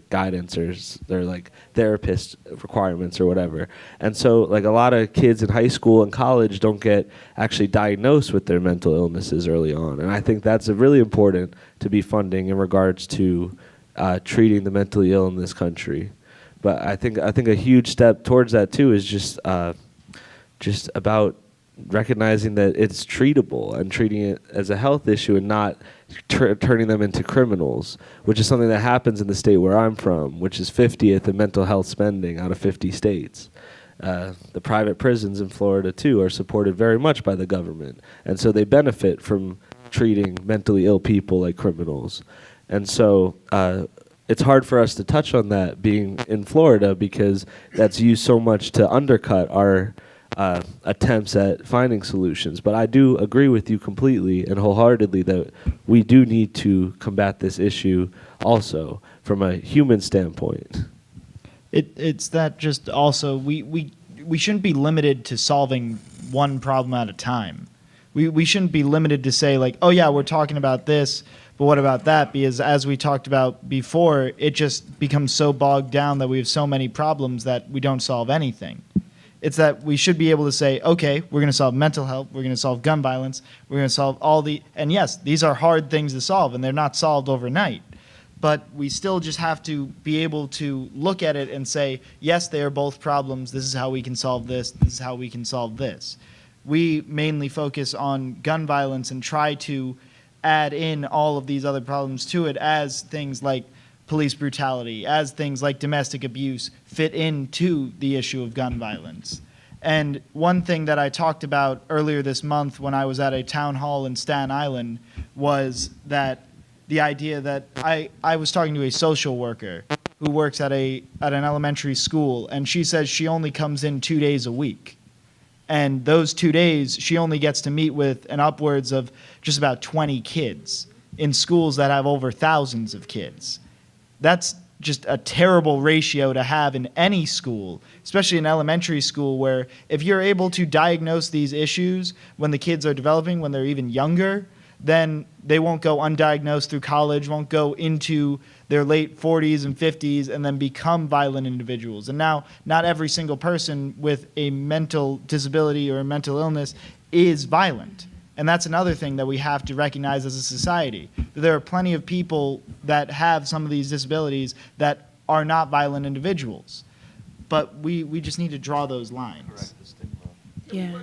guidance, or they're therapist requirements or whatever. And so a lot of kids in high school and college don't get actually diagnosed with their mental illnesses early on, and I think that's really important to be funding in regards to treating the mentally ill in this country. But I think a huge step towards that too is just about recognizing that it's treatable and treating it as a health issue and not turning them into criminals, which is something that happens in the state where I'm from, which is 50th in mental health spending out of 50 states. The private prisons in Florida, too, are supported very much by the government, and so they benefit from treating mentally ill people like criminals. And so it's hard for us to touch on that being in Florida, because that's used so much to undercut our attempts at finding solutions. But I do agree with you completely and wholeheartedly that we do need to combat this issue also from a human standpoint. It's that just also we shouldn't be limited to solving one problem at a time. We shouldn't be limited to say oh yeah, we're talking about this, but what about that? Because as we talked about before, it just becomes so bogged down that we have so many problems that we don't solve anything. It's that we should be able to say, okay, we're going to solve mental health, we're going to solve gun violence, we're going to solve and yes, these are hard things to solve, and they're not solved overnight. but we still just have to be able to look at it and say, yes, they are both problems. This is how we can solve this. This is how we can solve this. We mainly focus on gun violence and try to add in all of these other problems to it as things like police brutality, as things like domestic abuse fit into the issue of gun violence. And one thing that I talked about earlier this month when I was at a town hall in Staten Island was that the idea that I was talking to a social worker who works at an elementary school, and she says she only comes in 2 days a week. And those 2 days, she only gets to meet with an upwards of just about 20 kids in schools that have over thousands of kids. That's just a terrible ratio to have in any school, especially in elementary school, where if you're able to diagnose these issues when the kids are developing, when they're even younger, then they won't go undiagnosed through college, won't go into their late 40s and 50s and then become violent individuals. And now, not every single person with a mental disability or a mental illness is violent. And that's another thing that we have to recognize as a society. There are plenty of people that have some of these disabilities that are not violent individuals. But we just need to draw those lines. Yeah.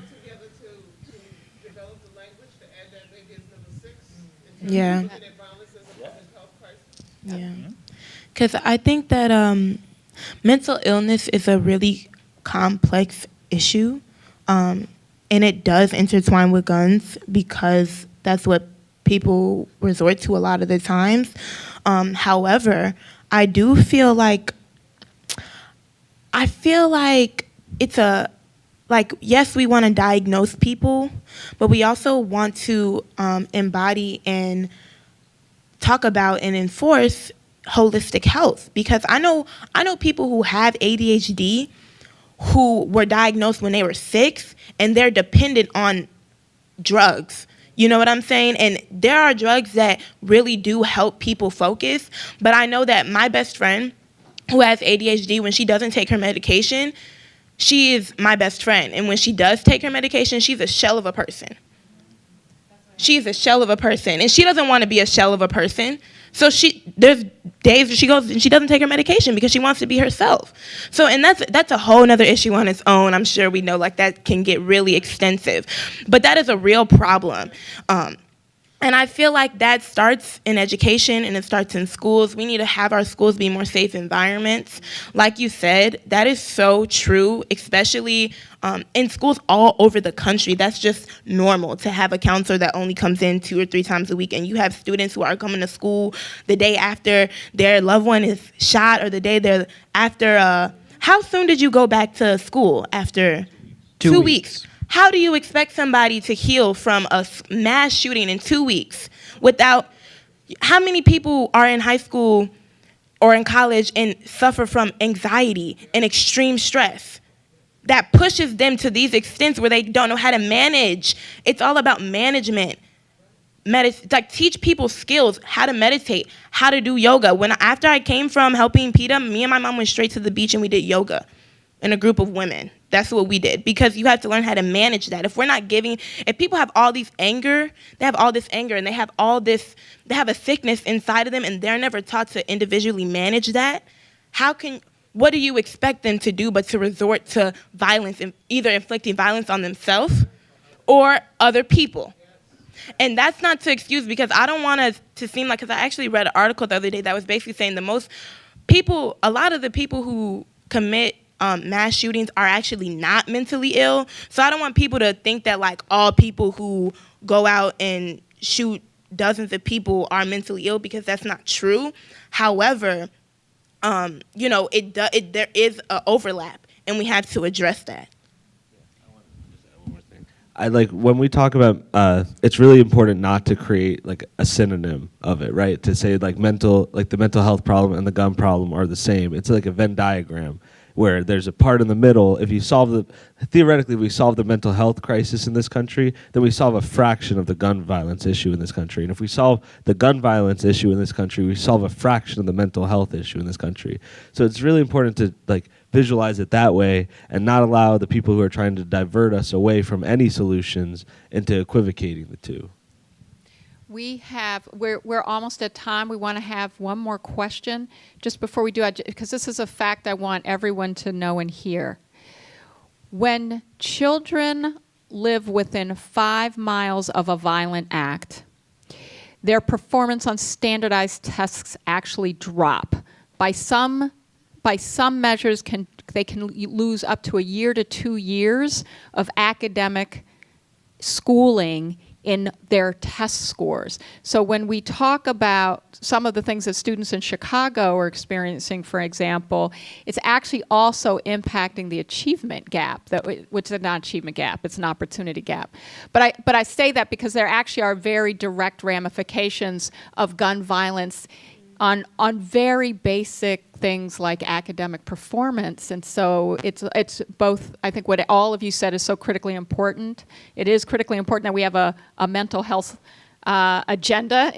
Yeah. Yeah. Because I think that mental illness is a really complex issue. And it does intertwine with guns because that's what people resort to a lot of the times. However, I do feel like it's yes, we want to diagnose people, but we also want to embody and talk about and enforce holistic health. Because I know people who have ADHD who were diagnosed when they were 6 and they're dependent on drugs. You know what I'm saying? And there are drugs that really do help people focus. But I know that my best friend who has ADHD, when she doesn't take her medication, she is my best friend. And when she does take her medication, she's a shell of a person. She's a shell of a person. And she doesn't want to be a shell of a person. So there's days where she goes and she doesn't take her medication because she wants to be herself. So, and that's a whole nother issue on its own. I'm sure we know that can get really extensive. But that is a real problem. And I feel like that starts in education and it starts in schools. We need to have our schools be more safe environments. Like you said, that is so true, especially in schools all over the country. That's just normal to have a counselor that only comes in 2 or 3 times a week. And you have students who are coming to school the day after their loved one is shot or the day after. How soon did you go back to school after 2 weeks? How do you expect somebody to heal from a mass shooting in 2 weeks without, how many people are in high school or in college and suffer from anxiety and extreme stress that pushes them to these extents where they don't know how to manage? It's all about management. Teach people skills, how to meditate, how to do yoga. After I came from helping PETA, me and my mom went straight to the beach and we did yoga in a group of women. That's what we did, because you have to learn how to manage that. If people have all this anger, they have a sickness inside of them and they're never taught to individually manage that, what do you expect them to do but to resort to violence, and either inflicting violence on themselves or other people? And that's not to excuse, because I don't want to seem like, because I actually read an article the other day that was basically saying a lot of the people who commit mass shootings are actually not mentally ill. So I don't want people to think that all people who go out and shoot dozens of people are mentally ill, because that's not true. However, there is an overlap, and we have to address that. When we talk about, it's really important not to create a synonym of it, right? To say the mental health problem and the gun problem are the same. It's like a Venn diagram, where there's a part in the middle. If we solve the mental health crisis in this country, then we solve a fraction of the gun violence issue in this country. And if we solve the gun violence issue in this country, we solve a fraction of the mental health issue in this country. So it's really important to visualize it that way and not allow the people who are trying to divert us away from any solutions into equivocating the two. We're almost at time. We want to have one more question just before we do, because this is a fact I want everyone to know and hear. When children live within 5 miles of a violent act, their performance on standardized tests actually drop. By some measures, they can lose up to a year to 2 years of academic schooling in their test scores. So when we talk about some of the things that students in Chicago are experiencing, for example, it's actually also impacting the achievement gap, which is not an achievement gap, it's an opportunity gap. But I say that because there actually are very direct ramifications of gun violence on very basic things like academic performance. And so it's both, I think what all of you said is so critically important. It is critically important that we have a mental health agenda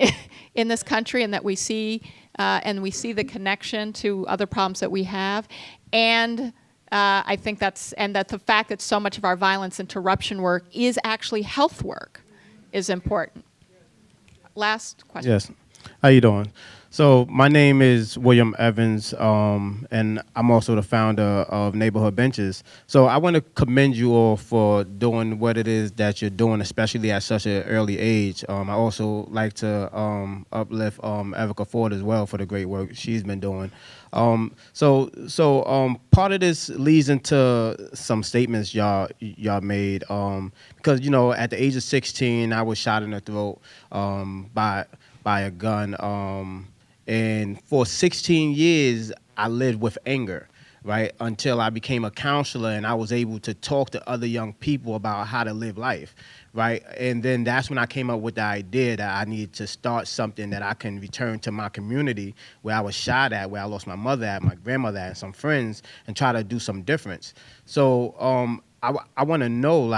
in this country, and that we see the connection to other problems that we have. And I think that the fact that so much of our violence interruption work is actually health work is important. Last question. Yes. How you doing? So my name is William Evans, and I'm also the founder of Neighborhood Benches. So I want to commend you all for doing what it is that you're doing, especially at such an early age. I also like to uplift Erica Ford as well for the great work she's been doing. So part of this leads into some statements y'all made, because at the age of 16 I was shot in the throat by a gun. And for 16 years, I lived with anger, right? Until I became a counselor and I was able to talk to other young people about how to live life, right? And then that's when I came up with the idea that I needed to start something that I can return to my community where I was shot at, where I lost my mother at, my grandmother at, and some friends, and try to do some difference. So I want to know,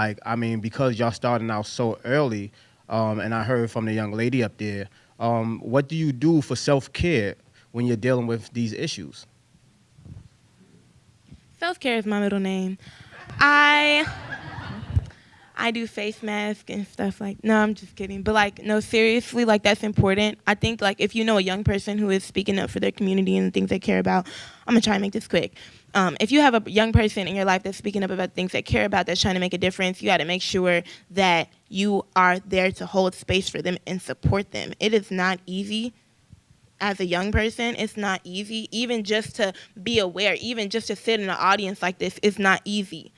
because y'all starting out so early, and I heard from the young lady up there, what do you do for self-care when you're dealing with these issues? Self-care is my middle name. I do face masks and stuff no, I'm just kidding. But no, seriously, that's important. I think if you know a young person who is speaking up for their community and the things they care about, I'm gonna try and make this quick. If you have a young person in your life that's speaking up about things they care about, that's trying to make a difference, you got to make sure that you are there to hold space for them and support them. It is not easy as a young person. It's not easy. Even just to be aware, even just to sit in an audience like this is not easy.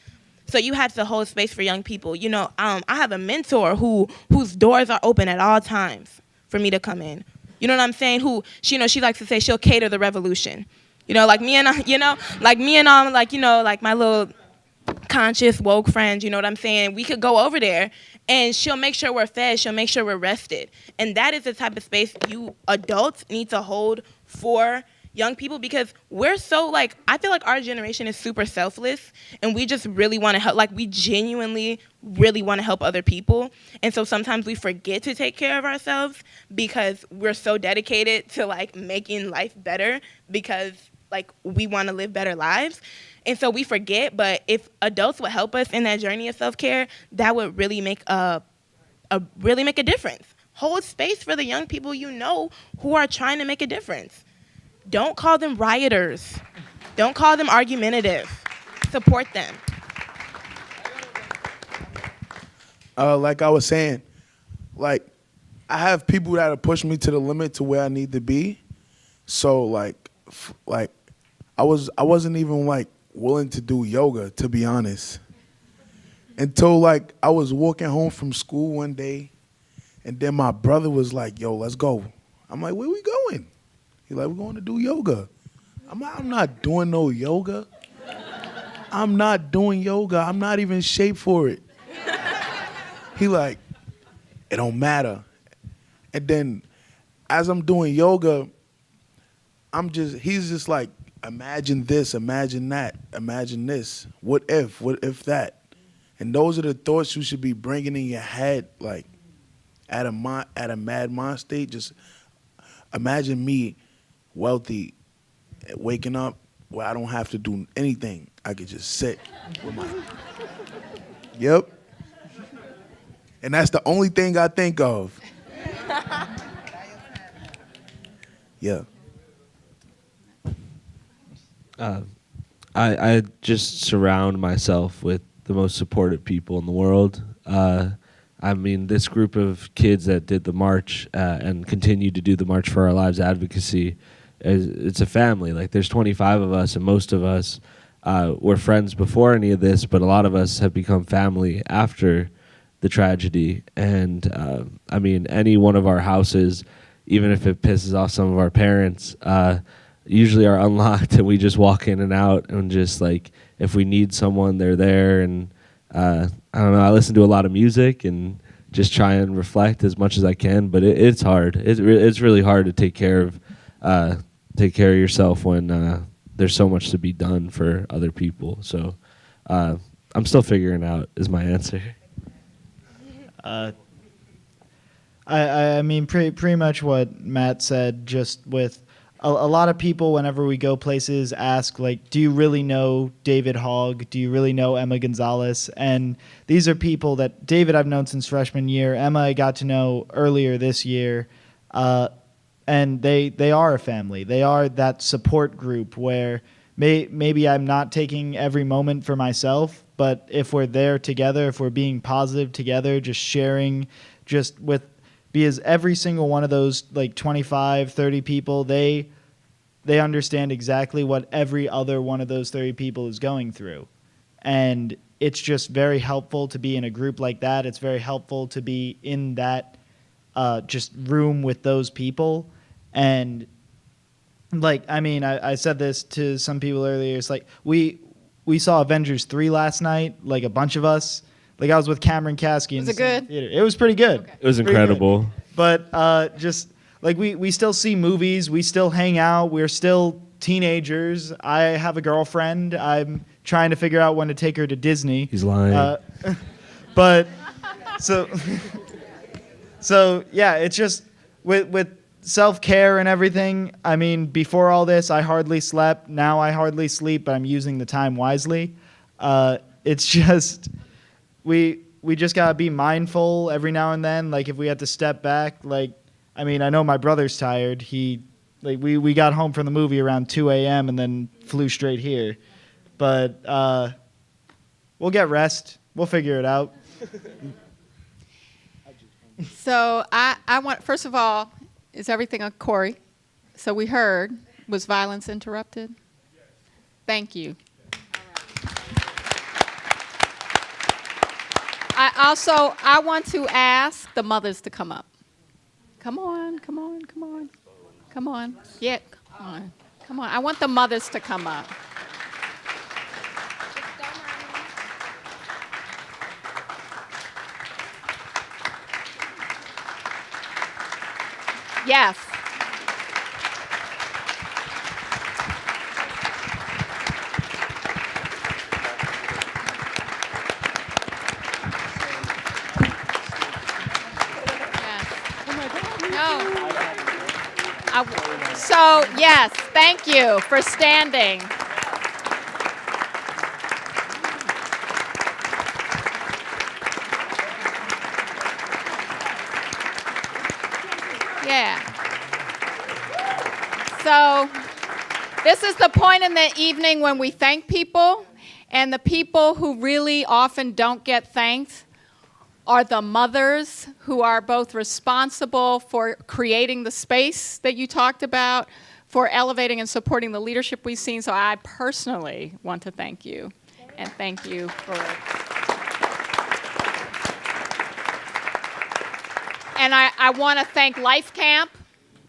So you have to hold space for young people. I have a mentor whose doors are open at all times for me to come in. You know what I'm saying? She likes to say she'll cater the revolution. Me and my little conscious woke friends, you know what I'm saying? We could go over there and she'll make sure we're fed, she'll make sure we're rested. And that is the type of space you adults need to hold for young people, because we're so I feel like our generation is super selfless and we just really want to help, we genuinely really want to help other people. And so sometimes we forget to take care of ourselves because we're so dedicated to making life better, because we want to live better lives. And so we forget, but if adults would help us in that journey of self-care, that would really make a difference. Hold space for the young people who are trying to make a difference. Don't call them rioters. Don't call them argumentative. Support them. Like I was saying, I have people that have pushed me to the limit to where I need to be. So I wasn't even willing to do yoga, to be honest, until I was walking home from school one day, and then my brother was like, "Yo, let's go." I'm like, "Where we going?" He's like, "We're going to do yoga." I'm like, "I'm not doing no yoga. I'm not doing yoga. I'm not even in shape for it." He like, "It don't matter." And then as I'm doing yoga, he's just like, "Imagine this, imagine that, imagine this. What if that?" And those are the thoughts you should be bringing in your head, at a mad mind state. Just imagine me wealthy, waking up where I don't have to do anything. I could just sit with my... Yep. And that's the only thing I think of. Yeah. I just surround myself with the most supportive people in the world. I mean, this group of kids that did the march and continue to do the March for Our Lives advocacy, it's a family. Like, there's 25 of us, and most of us were friends before any of this, but a lot of us have become family after the tragedy. And I mean, any one of our houses, even if it pisses off some of our parents, usually are unlocked, and we just walk in and out, and just, like, if we need someone, they're there. And I don't know, I listen to a lot of music and just try and reflect as much as I can, but it's hard. It's really hard to take care of yourself when there's so much to be done for other people. So I'm still figuring out is my answer. I mean, pretty much what Matt said, just with a lot of people, whenever we go places, ask, like, do you really know David Hogg? Do you really know Emma Gonzalez? And these are people that David I've known since freshman year. Emma I got to know earlier this year. And they are a family. They are that support group where maybe I'm not taking every moment for myself, but if we're there together, if we're being positive together, just sharing, because every single one of those, like, 25, 30 people, they understand exactly what every other one of those 30 people is going through. And it's just very helpful to be in a group like that. It's very helpful to be in that just room with those people. And, like, I mean, I said this to some people earlier. It's like, we saw Avengers 3 last night, like, a bunch of us. Like, I was with Cameron Kasky in the good? theater. It was pretty good. Okay. It was incredible. But just, like, we still see movies. We still hang out. We're still teenagers. I have a girlfriend. I'm trying to figure out when to take her to Disney. He's lying. But, so yeah, it's just, with self-care and everything, I mean, before all this, I hardly slept. Now I hardly sleep, but I'm using the time wisely. It's just, we just gotta be mindful every now and then. Like, if we had to step back, like, I mean, I know my brother's tired. We got home from the movie around 2 a.m. and then flew straight here. But we'll get rest. We'll figure it out. So I want, first of all, is everything on Corey? So we heard, was violence interrupted? Thank you. I want to ask the mothers to come up. Come on. Yeah, come on. I want the mothers to come up. Yes. So, yes, thank you for standing. Yeah. So, this is the point in the evening when we thank people, and the people who really often don't get thanked are the mothers who are both responsible for creating the space that you talked about, for elevating and supporting the leadership we've seen. So I personally want to thank you, and thank you for it. And I want to thank Life Camp,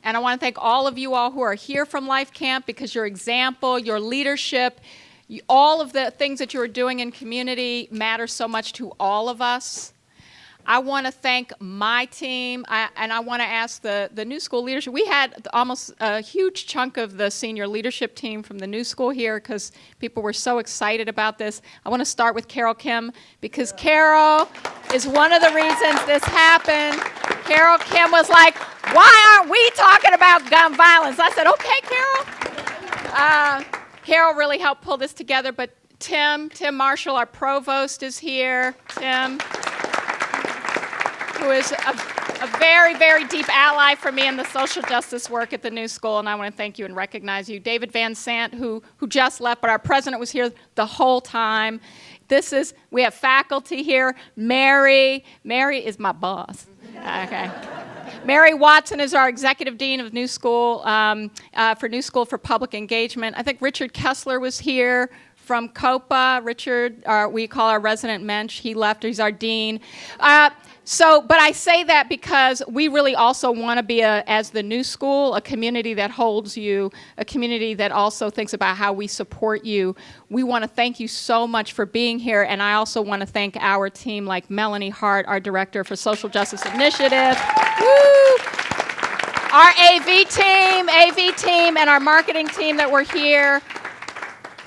and I want to thank all of you all who are here from Life Camp, because your example, your leadership, all of the things that you are doing in community matter so much to all of us. I want to thank my team, and I want to ask the new school leadership. We had almost a huge chunk of the senior leadership team from the new school here because people were so excited about this. I want to start with Carol Kim, because Carol is one of the reasons this happened. Carol Kim was like, why aren't we talking about gun violence? I said, okay, Carol. Carol really helped pull this together, but Tim Marshall, our provost, is here. Tim, who is a very, very deep ally for me in the social justice work at the New School, and I want to thank you and recognize you. David Van Sant, who just left, but our president was here the whole time. We have faculty here. Mary is my boss. Okay. Mary Watson is our executive dean of New School, for New School for Public Engagement. I think Richard Kessler was here from COPA. Richard, we call our resident mensch. He left. He's our dean. But I say that because we really also want to be, as the New School, a community that holds you, a community that also thinks about how we support you. We want to thank you so much for being here, and I also want to thank our team, like Melanie Hart, our Director for Social Justice Initiative. Woo! Our AV team, and our marketing team that were here.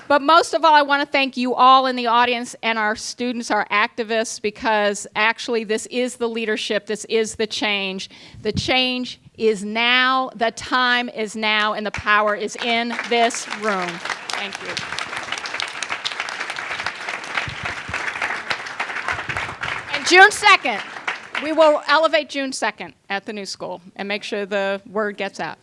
But most of all, I want to thank you all in the audience and our students, our activists, because actually this is the leadership, this is the change. The change is now, the time is now, and the power is in this room. Thank you. And June 2nd, we will elevate June 2nd at the New School and make sure the word gets out.